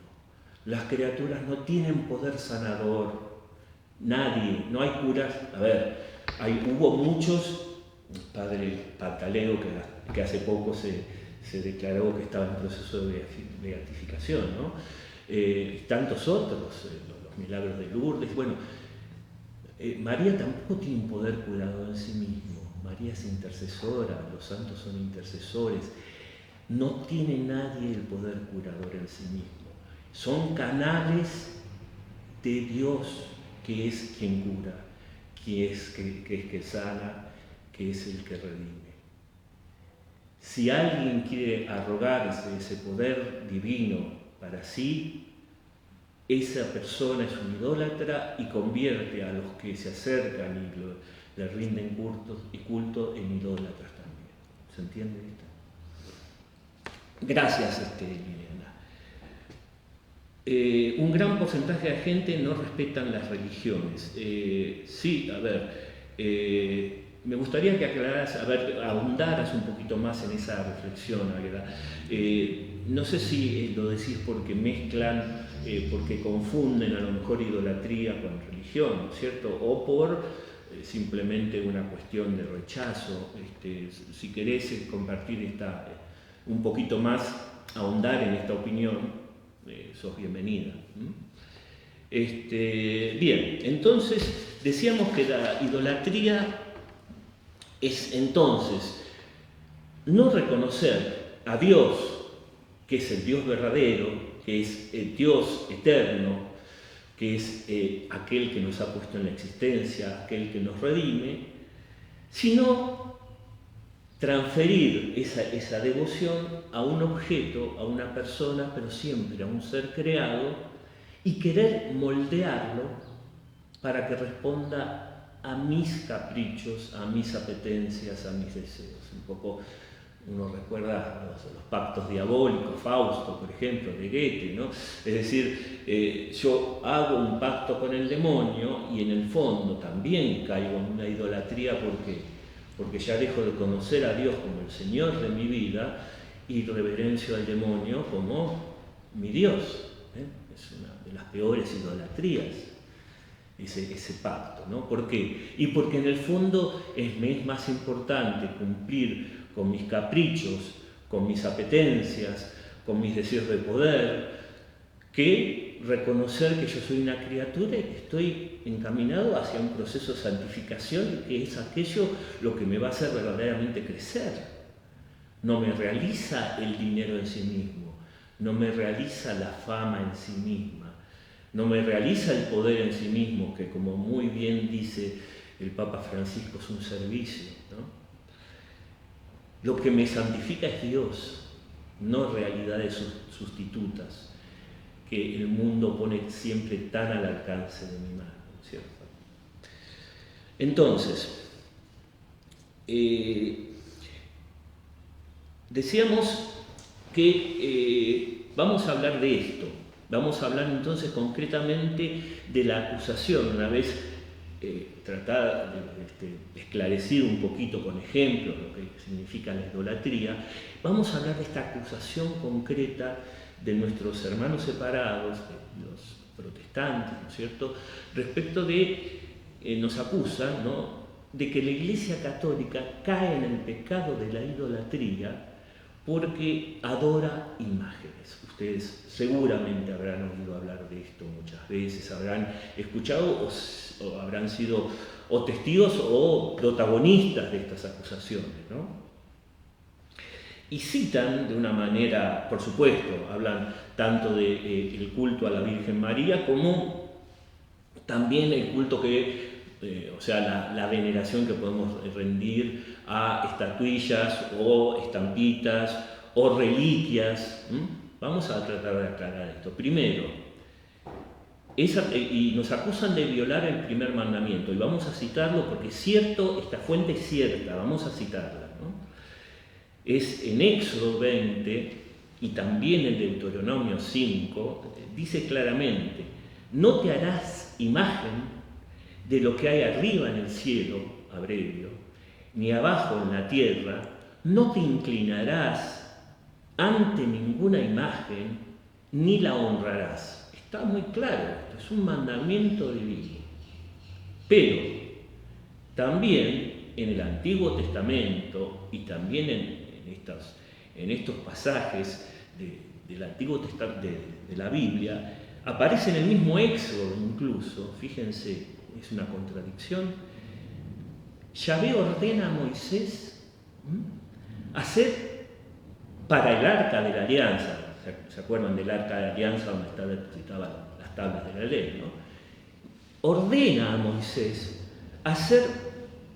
las criaturas no tienen poder sanador, nadie, no hay curas. A ver, hubo muchos, el padre Pantaleo que hace poco se declaró que estaba en proceso de beatificación, ¿no? Tantos otros, los milagros de Lourdes. Bueno, María tampoco tiene un poder curador en sí mismo. María es intercesora, los santos son intercesores. No tiene nadie el poder curador en sí mismo. Son canales de Dios que es quien cura, que es que sana, que es el que redime. Si alguien quiere arrogarse ese poder divino para sí, esa persona es un idólatra y convierte a los que se acercan y le rinden culto en idólatras también. ¿Se entiende esto? Gracias, Liliana. Un gran porcentaje de gente no respetan las religiones. Sí, a ver, me gustaría que aclararas, ahondaras un poquito más en esa reflexión, Águeda. No sé si lo decís porque mezclan, porque confunden a lo mejor idolatría con religión, ¿no es cierto? O por simplemente una cuestión de rechazo. Si querés compartir un poquito más, ahondar en esta opinión, sos bienvenida. Bien, entonces decíamos que la idolatría es entonces no reconocer a Dios, que es el Dios verdadero, que es el Dios eterno, que es aquel que nos ha puesto en la existencia, aquel que nos redime, sino transferir esa devoción a un objeto, a una persona, pero siempre a un ser creado, y querer moldearlo para que responda a mis caprichos, a mis apetencias, a mis deseos. Un poco uno recuerda los pactos diabólicos, Fausto, por ejemplo, de Goethe, ¿no? Es decir, yo hago un pacto con el demonio y en el fondo también caigo en una idolatría porque ya dejo de conocer a Dios como el Señor de mi vida y reverencio al demonio como mi Dios. Es una de las peores idolatrías. Ese pacto, ¿no? ¿Por qué? Y porque en el fondo me es más importante cumplir con mis caprichos, con mis apetencias, con mis deseos de poder, que reconocer que yo soy una criatura y que estoy encaminado hacia un proceso de santificación, que es aquello lo que me va a hacer verdaderamente crecer. No me realiza el dinero en sí mismo, no me realiza la fama en sí misma, no me realiza el poder en sí mismo, que como muy bien dice el Papa Francisco es un servicio, ¿no? Lo que me santifica es Dios, no realidades sustitutas que el mundo pone siempre tan al alcance de mi mano, ¿cierto? Entonces, decíamos que vamos a hablar de esto. Vamos a hablar entonces concretamente de la acusación, una vez tratada de esclarecer un poquito con ejemplos lo que significa la idolatría. Vamos a hablar de esta acusación concreta de nuestros hermanos separados, de los protestantes, ¿no es cierto?, respecto de, nos acusan, ¿no?, de que la Iglesia Católica cae en el pecado de la idolatría porque adora imágenes. Ustedes seguramente habrán oído hablar de esto muchas veces, habrán escuchado o habrán sido o testigos o protagonistas de estas acusaciones, ¿no? Y citan de una manera, por supuesto, hablan tanto del culto a la Virgen María como también el culto o sea, la veneración que podemos rendir a estatuillas o estampitas o reliquias. Vamos a tratar de aclarar esto. Primero, y nos acusan de violar el primer mandamiento, y vamos a citarlo porque es cierto, esta fuente es cierta, vamos a citarla, ¿no? Es en Éxodo 20 y también en Deuteronomio 5, dice claramente: no te harás imagen de lo que hay arriba en el cielo, abrevio, ni abajo en la tierra, no te inclinarás ante ninguna imagen, ni la honrarás. Está muy claro, esto es un mandamiento divino. Pero también en el Antiguo Testamento y también en estos pasajes del Antiguo Testamento, de la Biblia, aparece en el mismo Éxodo incluso, fíjense, es una contradicción. Yahvé ordena a Moisés hacer para el arca de la alianza, ¿se acuerdan del arca de la alianza donde estaban las tablas de la ley, ¿no? ordena a Moisés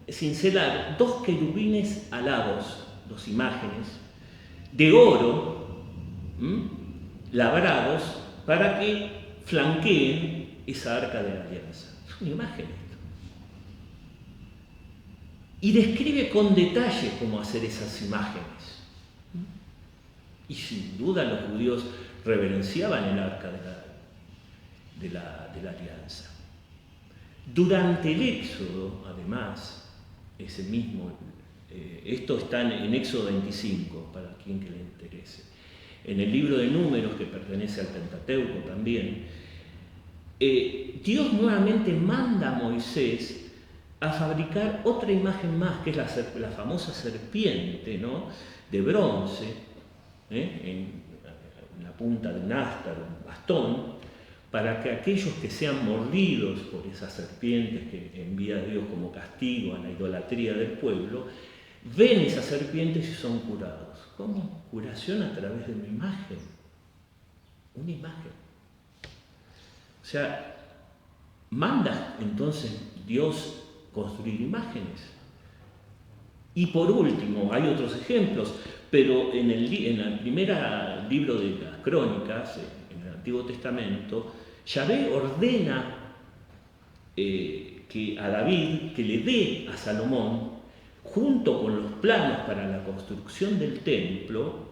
cincelar 2 querubines alados, 2 imágenes, de oro, labrados, para que flanqueen esa arca de la alianza. Es una imagen esto. Y describe con detalle cómo hacer esas imágenes. Y sin duda los judíos reverenciaban el arca de la alianza. Durante el Éxodo, además, ese mismo, esto está en Éxodo 25, para quien que le interese. En el libro de Números, que pertenece al Pentateuco también, Dios nuevamente manda a Moisés a fabricar otra imagen más, que es la famosa serpiente, ¿no?, de bronce, en la punta de un asta, de un bastón, para que aquellos que sean mordidos por esas serpientes que envía Dios como castigo a la idolatría del pueblo, ven esas serpientes y son curados. ¿Cómo? Curación a través de una imagen. Una imagen. O sea, manda entonces Dios construir imágenes. Y por último, hay otros ejemplos, pero en el primer libro de las Crónicas, en el Antiguo Testamento, Yahvé ordena a David que le dé a Salomón, junto con los planos para la construcción del templo,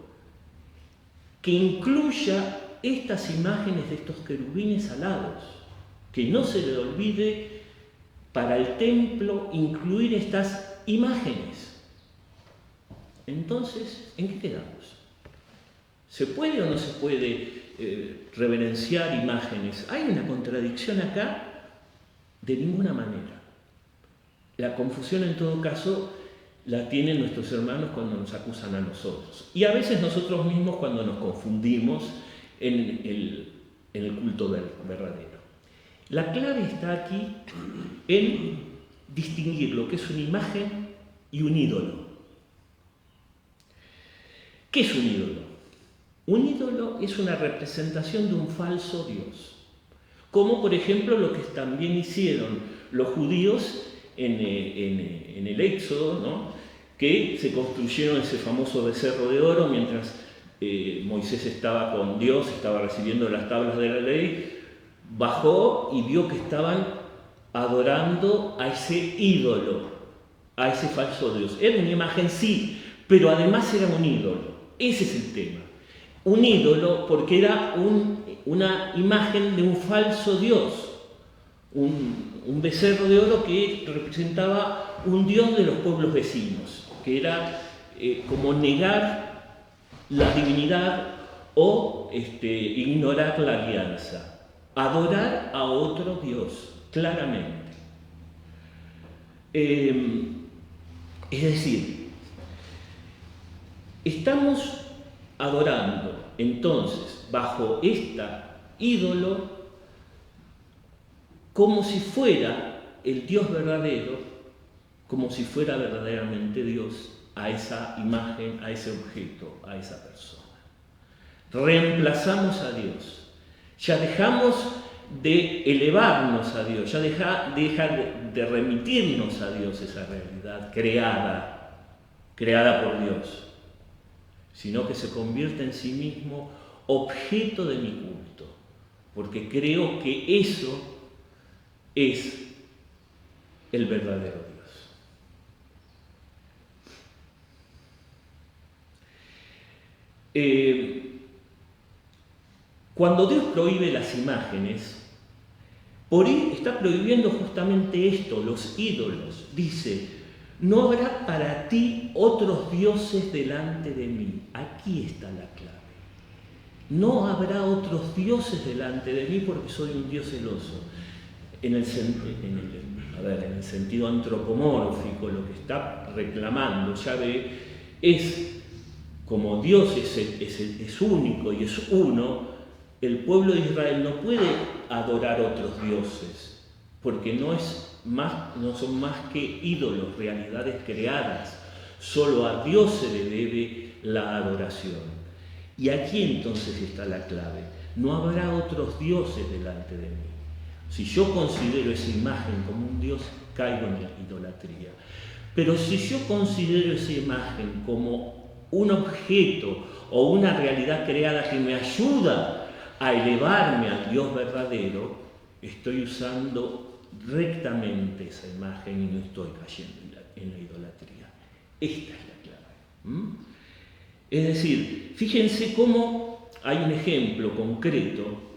que incluya estas imágenes de estos querubines alados, que no se le olvide para el templo incluir estas imágenes. Entonces, ¿en qué quedamos? ¿Se puede o no se puede reverenciar imágenes? ¿Hay una contradicción acá? De ninguna manera. La confusión, en todo caso, la tienen nuestros hermanos cuando nos acusan a nosotros. Y a veces nosotros mismos cuando nos confundimos en el culto verdadero. La clave está aquí en distinguir lo que es una imagen y un ídolo. ¿Qué es un ídolo? Un ídolo es una representación de un falso Dios, como por ejemplo lo que también hicieron los judíos en el Éxodo, ¿no?, que se construyeron ese famoso becerro de oro mientras Moisés estaba con Dios, estaba recibiendo las tablas de la ley, bajó y vio que estaban adorando a ese ídolo, a ese falso Dios. Era una imagen, sí, pero además era un ídolo. Ese es el tema. Un ídolo porque era una imagen de un falso Dios, un becerro de oro que representaba un Dios de los pueblos vecinos, que era como negar la divinidad o ignorar la alianza, adorar a otro Dios, claramente. Es decir, estamos adorando entonces bajo esta ídolo como si fuera el Dios verdadero, como si fuera verdaderamente Dios, a esa imagen, a ese objeto, a esa persona. Reemplazamos a Dios, ya dejamos de elevarnos a Dios, ya deja de remitirnos a Dios esa realidad creada por Dios, sino que se convierte en sí mismo objeto de mi culto, porque creo que eso es el verdadero Dios. Cuando Dios prohíbe las imágenes, por ahí está prohibiendo justamente esto, los ídolos. Dice: no habrá para ti otros dioses delante de mí. Aquí está la clave. No habrá otros dioses delante de mí porque soy un Dios celoso. En el sentido antropomórfico, lo que está reclamando Yahvé es, como Dios es único y es uno, el pueblo de Israel no puede adorar otros dioses, porque no son más que ídolos, realidades creadas. Solo a Dios se le debe la adoración. Y aquí entonces está la clave. No habrá otros dioses delante de mí. Si yo considero esa imagen como un Dios, caigo en la idolatría. Pero si yo considero esa imagen como un objeto o una realidad creada que me ayuda a elevarme al Dios verdadero, estoy usando rectamente esa imagen y no estoy cayendo en la idolatría. Esta es la clave. Es decir, fíjense cómo hay un ejemplo concreto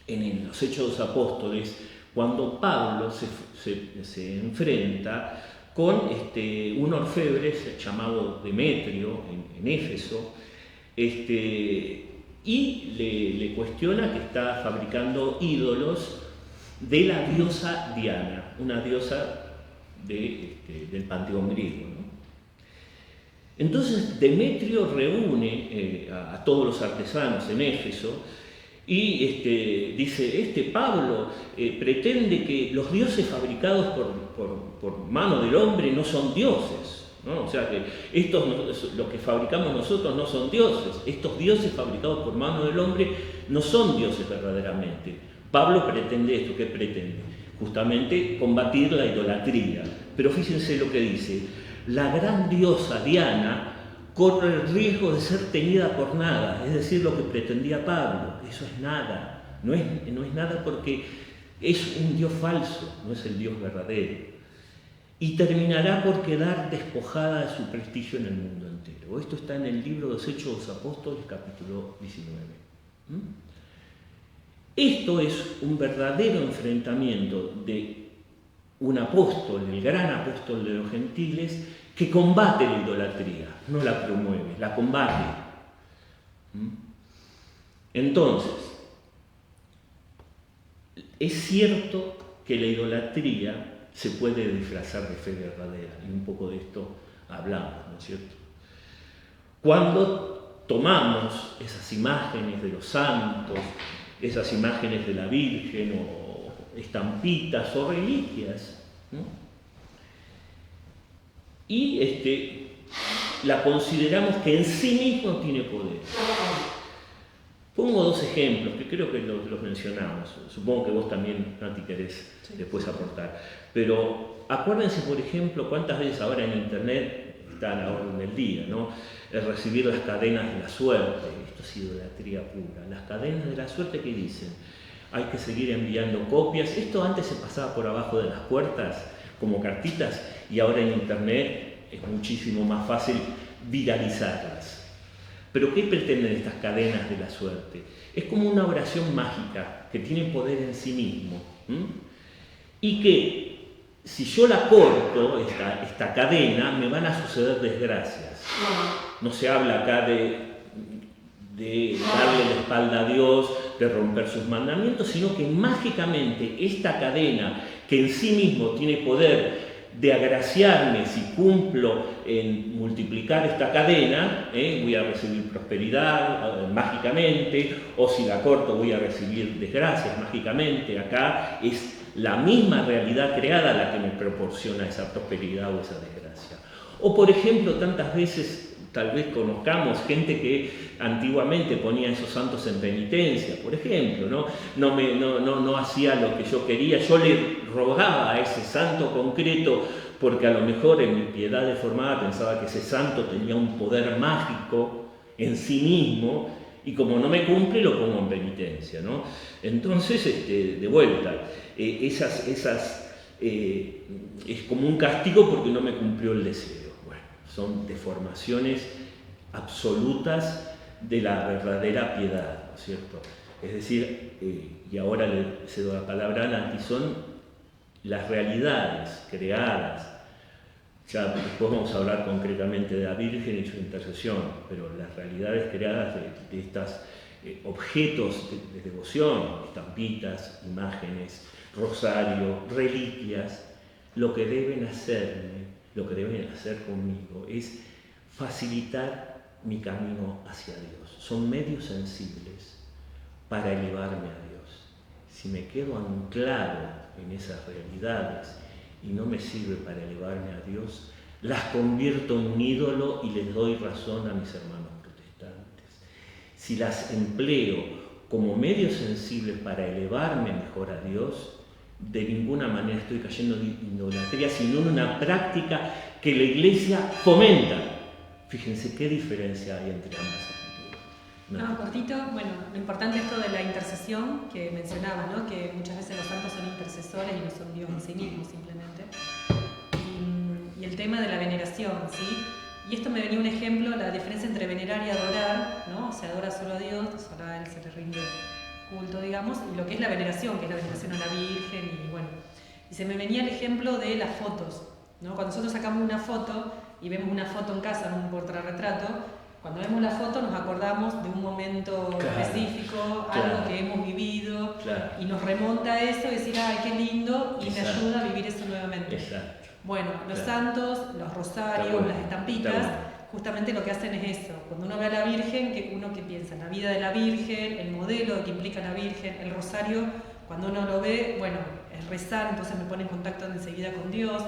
en los Hechos de los Apóstoles, cuando Pablo se enfrenta con un orfebre llamado Demetrio en Éfeso, y le cuestiona que está fabricando ídolos de la diosa Diana, una diosa del panteón griego, ¿no? Entonces Demetrio reúne a todos los artesanos en Éfeso y dice, Pablo pretende que los dioses fabricados por mano del hombre no son dioses, ¿no? O sea que los que fabricamos nosotros no son dioses, estos dioses fabricados por mano del hombre no son dioses verdaderamente. Pablo pretende esto, ¿qué pretende? Justamente combatir la idolatría. Pero fíjense lo que dice, la gran diosa Diana corre el riesgo de ser tenida por nada, es decir, lo que pretendía Pablo. Eso es nada, no es nada porque es un Dios falso, no es el Dios verdadero. Y terminará por quedar despojada de su prestigio en el mundo entero. Esto está en el libro de los Hechos de los Apóstoles, capítulo 19. Esto es un verdadero enfrentamiento de un apóstol, el gran apóstol de los gentiles, que combate la idolatría, no la promueve, la combate. Entonces, es cierto que la idolatría se puede disfrazar de fe verdadera, y un poco de esto hablamos, ¿no es cierto? Cuando tomamos esas imágenes de los santos, esas imágenes de la Virgen, o estampitas o reliquias, ¿no? Y la consideramos que en sí mismo tiene poder. Pongo dos ejemplos que creo que los mencionamos. Supongo que vos también, Nati, querés después aportar. Pero acuérdense, por ejemplo, cuántas veces ahora en Internet está a la orden del día, ¿no? El recibir las cadenas de la suerte. Esto es idolatría pura. Las cadenas de la suerte, ¿qué dicen? Hay que seguir enviando copias. Esto antes se pasaba por abajo de las puertas como cartitas, y ahora en Internet es muchísimo más fácil viralizarlas. Pero ¿qué pretenden estas cadenas de la suerte? Es como una oración mágica que tiene poder en sí mismo, y que si yo la corto, esta cadena, me van a suceder desgracias. No se habla acá de darle la espalda a Dios, de romper sus mandamientos, sino que mágicamente esta cadena, que en sí mismo tiene poder de agraciarme si cumplo en multiplicar esta cadena, voy a recibir prosperidad mágicamente, o si la corto voy a recibir desgracias mágicamente. Acá es la misma realidad creada la que me proporciona esa prosperidad o esa desgracia. O por ejemplo, tantas veces tal vez conozcamos gente que antiguamente ponía a esos santos en penitencia, por ejemplo, no hacía lo que yo quería, yo le rogaba a ese santo concreto porque a lo mejor en mi piedad deformada pensaba que ese santo tenía un poder mágico en sí mismo, y como no me cumple lo pongo en penitencia, ¿no? Entonces, de vuelta, es como un castigo porque no me cumplió el deseo. Son deformaciones absolutas de la verdadera piedad, ¿no es cierto? Es decir, y ahora le cedo la palabra a Nati, son las realidades creadas. Ya después vamos a hablar concretamente de la Virgen y su intercesión, pero las realidades creadas de estos objetos de devoción, estampitas, imágenes, rosario, reliquias, lo que deben hacerme, lo que deben hacer conmigo es facilitar mi camino hacia Dios. Son medios sensibles para elevarme a Dios. Si me quedo anclado en esas realidades y no me sirve para elevarme a Dios, las convierto en un ídolo y les doy razón a mis hermanos protestantes. Si las empleo como medios sensibles para elevarme mejor a Dios, de ninguna manera estoy cayendo en idolatría, sino en una práctica que la Iglesia fomenta. Fíjense qué diferencia hay entre ambas actitudes. No, cortito, bueno, lo importante es esto de la intercesión que mencionaba, ¿no? Que muchas veces los santos son intercesores y no son Dios en sí mismos simplemente. Y el tema de la veneración, ¿sí? Y esto me venía un ejemplo, la diferencia entre venerar y adorar, ¿no? Se adora solo a Dios, solo a Él se le rinde culto, digamos, y lo que es la veneración, que es la veneración a la Virgen, y bueno. Y se me venía el ejemplo de las fotos, ¿no? Cuando nosotros sacamos una foto y vemos una foto en casa, en un portarretrato, cuando vemos la foto nos acordamos de un momento específico, algo que hemos vivido, y nos remonta a eso y decir, ay, qué lindo, y me ayuda a vivir eso nuevamente. Exacto. Bueno, los santos, los rosarios, las estampitas, justamente lo que hacen es eso. Cuando uno ve a la Virgen, uno que piensa en la vida de la Virgen, el modelo que implica la Virgen, el rosario, cuando uno lo ve, bueno, es rezar, entonces me pone en contacto enseguida con Dios.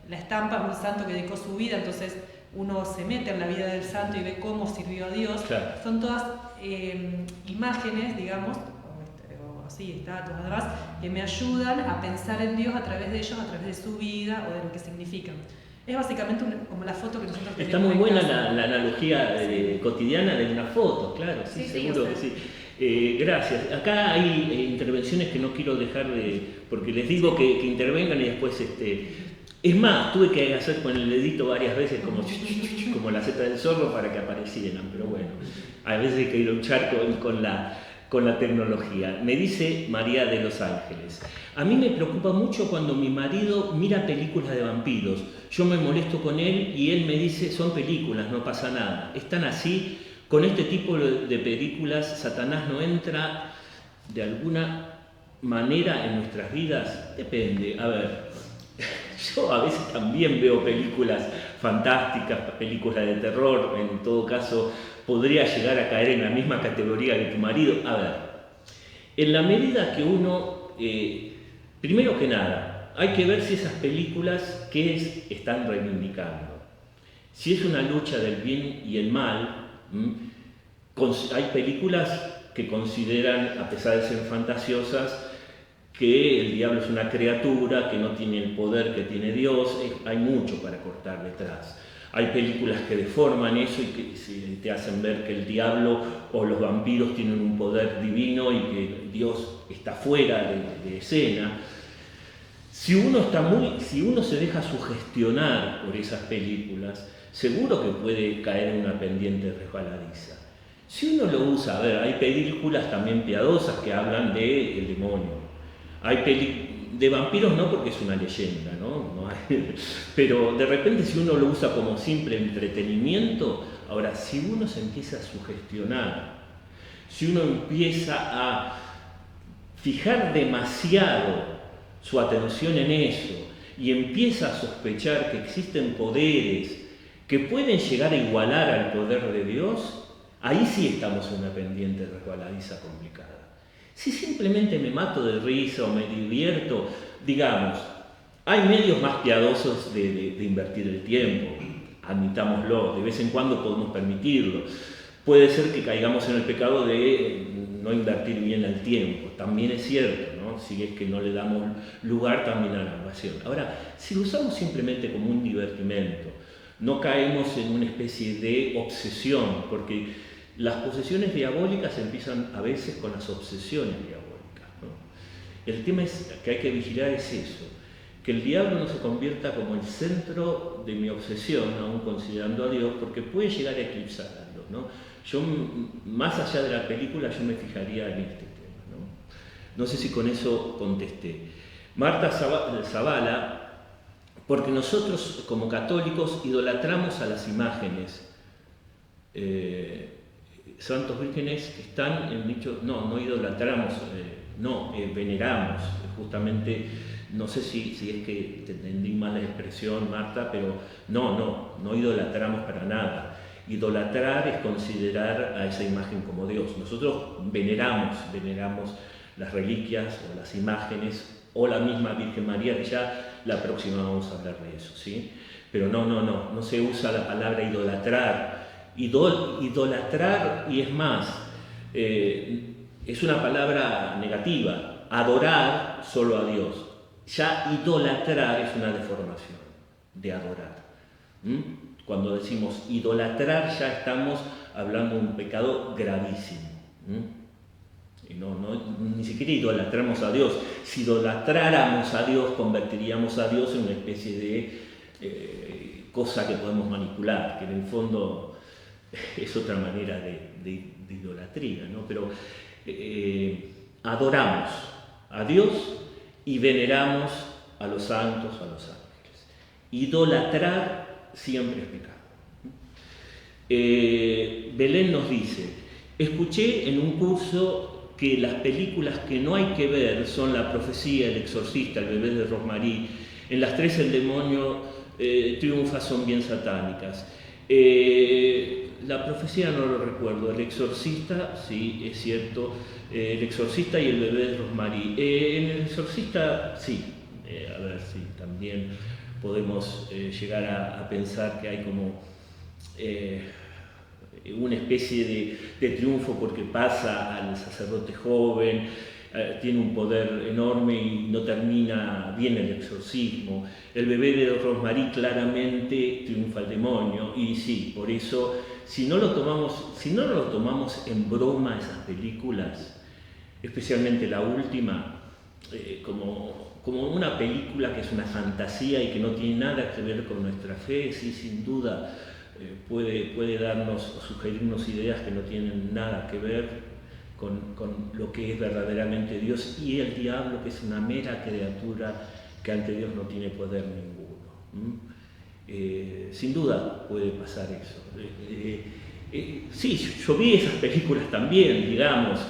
La estampa es un santo que dedicó su vida, entonces uno se mete en la vida del santo y ve cómo sirvió a Dios. Claro. Son todas imágenes, digamos, o así, estatuas, además, que me ayudan a pensar en Dios a través de ellos, a través de su vida o de lo que significan. Es básicamente como la foto que nosotros tenemos. Está muy buena la analogía cotidiana de una foto, claro, sí, seguro que sí. Gracias. Acá hay intervenciones que no quiero dejar porque les digo que intervengan y después es más, tuve que hacer con el dedito varias veces como la seta del zorro para que aparecieran, pero bueno, a veces hay que luchar con la tecnología. Me dice María de Los Ángeles: a mí me preocupa mucho cuando mi marido mira películas de vampiros. Yo me molesto con él y él me dice, son películas, no pasa nada. ¿Están así? Con este tipo de películas, ¿Satanás no entra de alguna manera en nuestras vidas? Depende. A ver, yo a veces también veo películas fantásticas, películas de terror. En todo caso, podría llegar a caer en la misma categoría que tu marido. A ver, en la medida que uno, primero que nada, hay que ver si esas películas están reivindicando. Si es una lucha del bien y el mal, hay películas que consideran, a pesar de ser fantasiosas, que el diablo es una criatura, que no tiene el poder que tiene Dios. Hay mucho para cortar detrás. Hay películas que deforman eso y que te hacen ver que el diablo o los vampiros tienen un poder divino y que Dios está fuera de escena. Si uno se deja sugestionar por esas películas, seguro que puede caer en una pendiente resbaladiza. Si uno lo usa, a ver, hay películas también piadosas que hablan del demonio. Hay de vampiros no, porque es una leyenda, ¿no? Pero de repente si uno lo usa como simple entretenimiento, ahora si uno se empieza a sugestionar, si uno empieza a fijar demasiado su atención en eso y empieza a sospechar que existen poderes que pueden llegar a igualar al poder de Dios, ahí sí estamos en una pendiente resbaladiza complicada. Si simplemente me mato de risa o me divierto, digamos, hay medios más piadosos de invertir el tiempo, admitámoslo, de vez en cuando podemos permitirlo. Puede ser que caigamos en el pecado de no invertir bien el tiempo, también es cierto, ¿no? Si es que no le damos lugar también a la oración. Ahora, si lo usamos simplemente como un divertimento, no caemos en una especie de obsesión, porque las posesiones diabólicas empiezan a veces con las obsesiones diabólicas, ¿no? El tema que hay que vigilar es eso, que el diablo no se convierta como el centro de mi obsesión, aún considerando a Dios, porque puede llegar a eclipsar a Dios, ¿no? Yo, más allá de la película, yo me fijaría en este tema, ¿no? No sé si con eso contesté. Marta Zavala, porque nosotros como católicos idolatramos a las imágenes, santos vírgenes que están en dicho, no idolatramos, veneramos, justamente, no sé si es que te entendí mal la expresión, Marta, pero no idolatramos para nada. Idolatrar es considerar a esa imagen como Dios. Nosotros veneramos las reliquias o las imágenes o la misma Virgen María, que ya la próxima vamos a hablar de eso, ¿sí? Pero no se usa la palabra idolatrar. Idolatrar, y es más, es una palabra negativa, adorar solo a Dios. Ya idolatrar es una deformación de adorar. Cuando decimos idolatrar ya estamos hablando de un pecado gravísimo. Y ni siquiera idolatramos a Dios. Si idolatráramos a Dios, convertiríamos a Dios en una especie de cosa que podemos manipular, que en el fondo es otra manera de idolatría, ¿no? Pero adoramos a Dios y veneramos a los santos, a los ángeles. Idolatrar siempre es pecado. Belén nos dice, escuché en un curso que las películas que no hay que ver son La profecía, El exorcista, El bebé de Rosmarie. En las tres el demonio triunfa, son bien satánicas. La profecía no lo recuerdo, El exorcista, sí, es cierto, El exorcista y El bebé de Rosmarie. En El exorcista, sí, a ver si también podemos llegar a pensar que hay como una especie de triunfo porque pasa al sacerdote joven, tiene un poder enorme y no termina bien el exorcismo. El bebé de Rosmarie claramente triunfa el demonio, y sí, por eso, si no lo tomamos en broma esas películas, especialmente la última, como una película que es una fantasía y que no tiene nada que ver con nuestra fe, sí, sin duda puede darnos o sugerirnos ideas que no tienen nada que ver con lo que es verdaderamente Dios, y el diablo, que es una mera criatura que ante Dios no tiene poder ninguno. Sin duda puede pasar eso. Sí, yo vi esas películas también, digamos.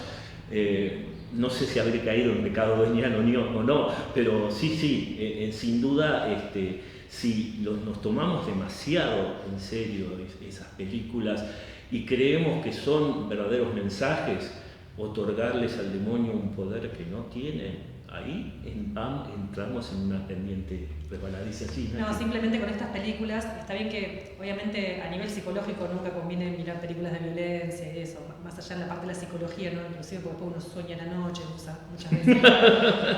No sé si habré caído en pecado venial o no, pero sí, sin duda, si nos tomamos demasiado en serio esas películas y creemos que son verdaderos mensajes, otorgarles al demonio un poder que no tiene, ahí entramos en una pendiente resbaladiza así. No, simplemente con estas películas, está bien que obviamente a nivel psicológico nunca conviene mirar películas de violencia y eso, más allá en la parte de la psicología, ¿no? Inclusive porque después uno sueña en la noche muchas veces.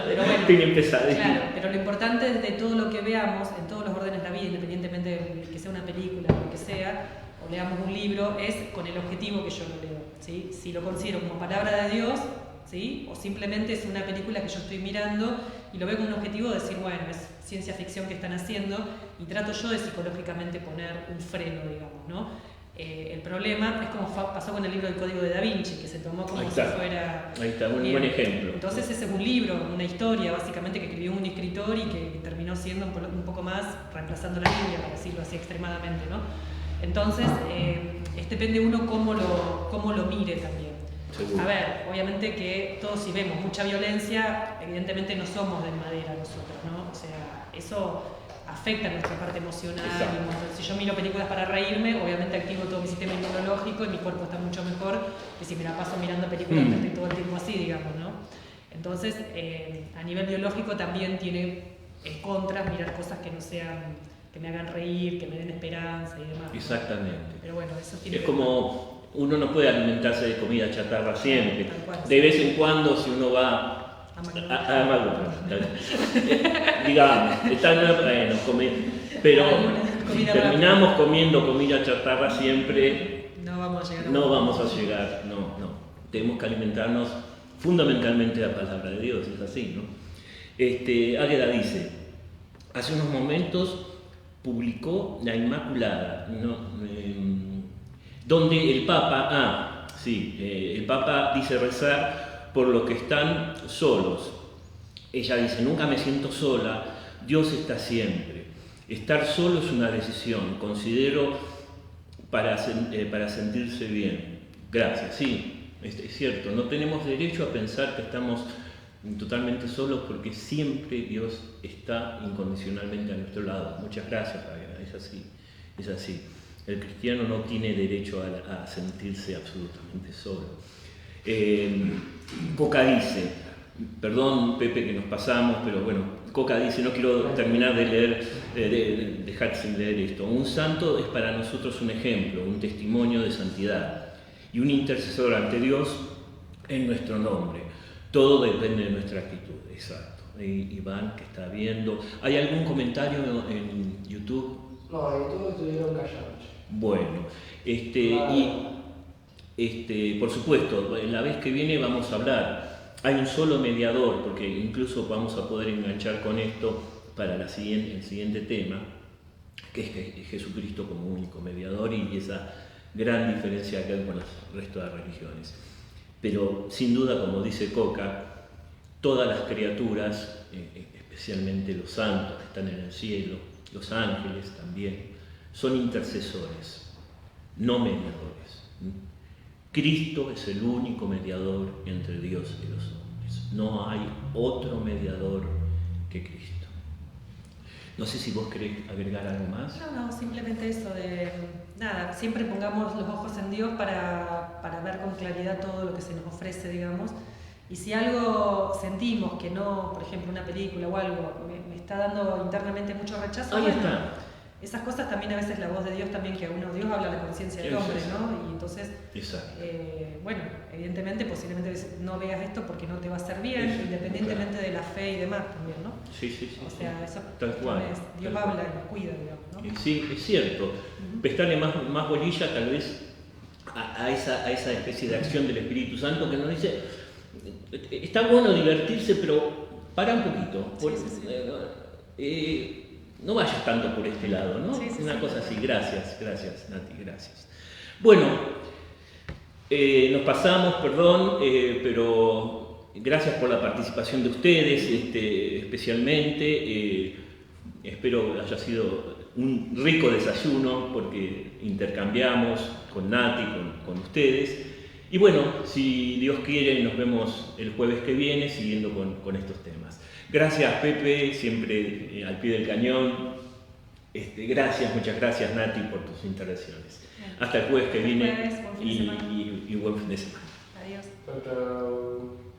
Pero bueno, tienen pesadillas. Claro, pero lo importante es de todo lo que veamos, en todos los órdenes de la vida, independientemente de que sea una película o lo que sea, o leamos un libro, es con el objetivo que yo lo leo, ¿sí? Si lo considero como palabra de Dios, ¿sí? O simplemente es una película que yo estoy mirando y lo veo con un objetivo de decir, bueno, es ciencia ficción que están haciendo, y trato yo de psicológicamente poner un freno, digamos, ¿no? El problema es como pasó con el libro del Código de Da Vinci, que se tomó como si fuera... Ahí está, un buen ejemplo. Entonces ese es un libro, una historia básicamente que escribió un escritor y que terminó siendo un poco más reemplazando la Biblia, para decirlo así extremadamente, ¿no? Entonces, depende uno cómo lo mire también. Seguro. A ver, obviamente que todos, si vemos mucha violencia, evidentemente no somos de madera nosotros, ¿no? O sea, eso afecta nuestra parte emocional. Si yo miro películas para reírme, obviamente activo todo mi sistema inmunológico y mi cuerpo está mucho mejor que si me la paso mirando películas que estoy todo el tiempo así, digamos, ¿no? Entonces, a nivel biológico también tiene contras mirar cosas que no sean, que me hagan reír, que me den esperanza y demás. Exactamente. Pero bueno, eso tiene es como uno no puede alimentarse de comida chatarra siempre. Cual, de vez en cuando, si uno va a McDonald's, digamos, pero si terminamos comiendo comida chatarra siempre, no vamos a llegar. No. Tenemos que alimentarnos fundamentalmente de la palabra de Dios, es así, ¿no? Águeda dice, hace unos momentos publicó La Inmaculada, donde el Papa, el Papa dice rezar por los que están solos. Ella dice, nunca me siento sola, Dios está siempre. Estar solo es una decisión, considero, para sentirse bien. Gracias, sí, es cierto, no tenemos derecho a pensar que estamos totalmente solos porque siempre Dios está incondicionalmente a nuestro lado. Muchas gracias, Águeda, es así. El cristiano no tiene derecho a sentirse absolutamente solo. Coca dice, perdón Pepe que nos pasamos, pero bueno, Coca dice, no quiero terminar de leer, dejar sin leer esto. Un santo es para nosotros un ejemplo, un testimonio de santidad y un intercesor ante Dios en nuestro nombre. Todo depende de nuestra actitud, exacto. Iván, que está viendo. ¿Hay algún comentario en YouTube? No, en YouTube estuvieron callados. Bueno, por supuesto, en la vez que viene vamos a hablar. Hay un solo mediador, porque incluso vamos a poder enganchar con esto para el siguiente tema, que es Jesucristo como único mediador y esa gran diferencia que hay con el resto de las religiones. Pero sin duda, como dice Coca, todas las criaturas, especialmente los santos que están en el cielo, los ángeles también, son intercesores, no mediadores. Cristo es el único mediador entre Dios y los hombres. No hay otro mediador que Cristo. No sé si vos querés agregar algo más. No, simplemente eso de, nada, siempre pongamos los ojos en Dios para ver con claridad todo lo que se nos ofrece, digamos. Y si algo sentimos que no, por ejemplo, una película o algo, me está dando internamente mucho rechazo, Ahí bueno, está. esas cosas también a veces la voz de Dios también, que a uno Dios habla a la conciencia del hombre, ¿no? Y entonces, bueno, evidentemente, posiblemente no veas esto porque no te va a hacer bien, Eso, independientemente de la fe y demás también, ¿no? Sí. O sea, eso Tal cual, Dios tal habla cual. y nos cuida, digamos, ¿no? Sí, es cierto. Prestarle más bolilla tal vez a esa especie de acción del Espíritu Santo que nos dice, está bueno divertirse, pero para un poquito. No vayas tanto por este lado, ¿no? Una cosa así. Gracias, Nati, gracias. Bueno, nos pasamos, perdón, pero gracias por la participación de ustedes, especialmente. Espero haya sido un rico desayuno porque intercambiamos con Nati, con ustedes. Y bueno, si Dios quiere, nos vemos el jueves que viene siguiendo con estos temas. Gracias, Pepe, siempre al pie del cañón. Muchas gracias, Nati, por tus intervenciones. Hasta el jueves que viene buen fin de semana. y buen fin de semana. Adiós. Chao.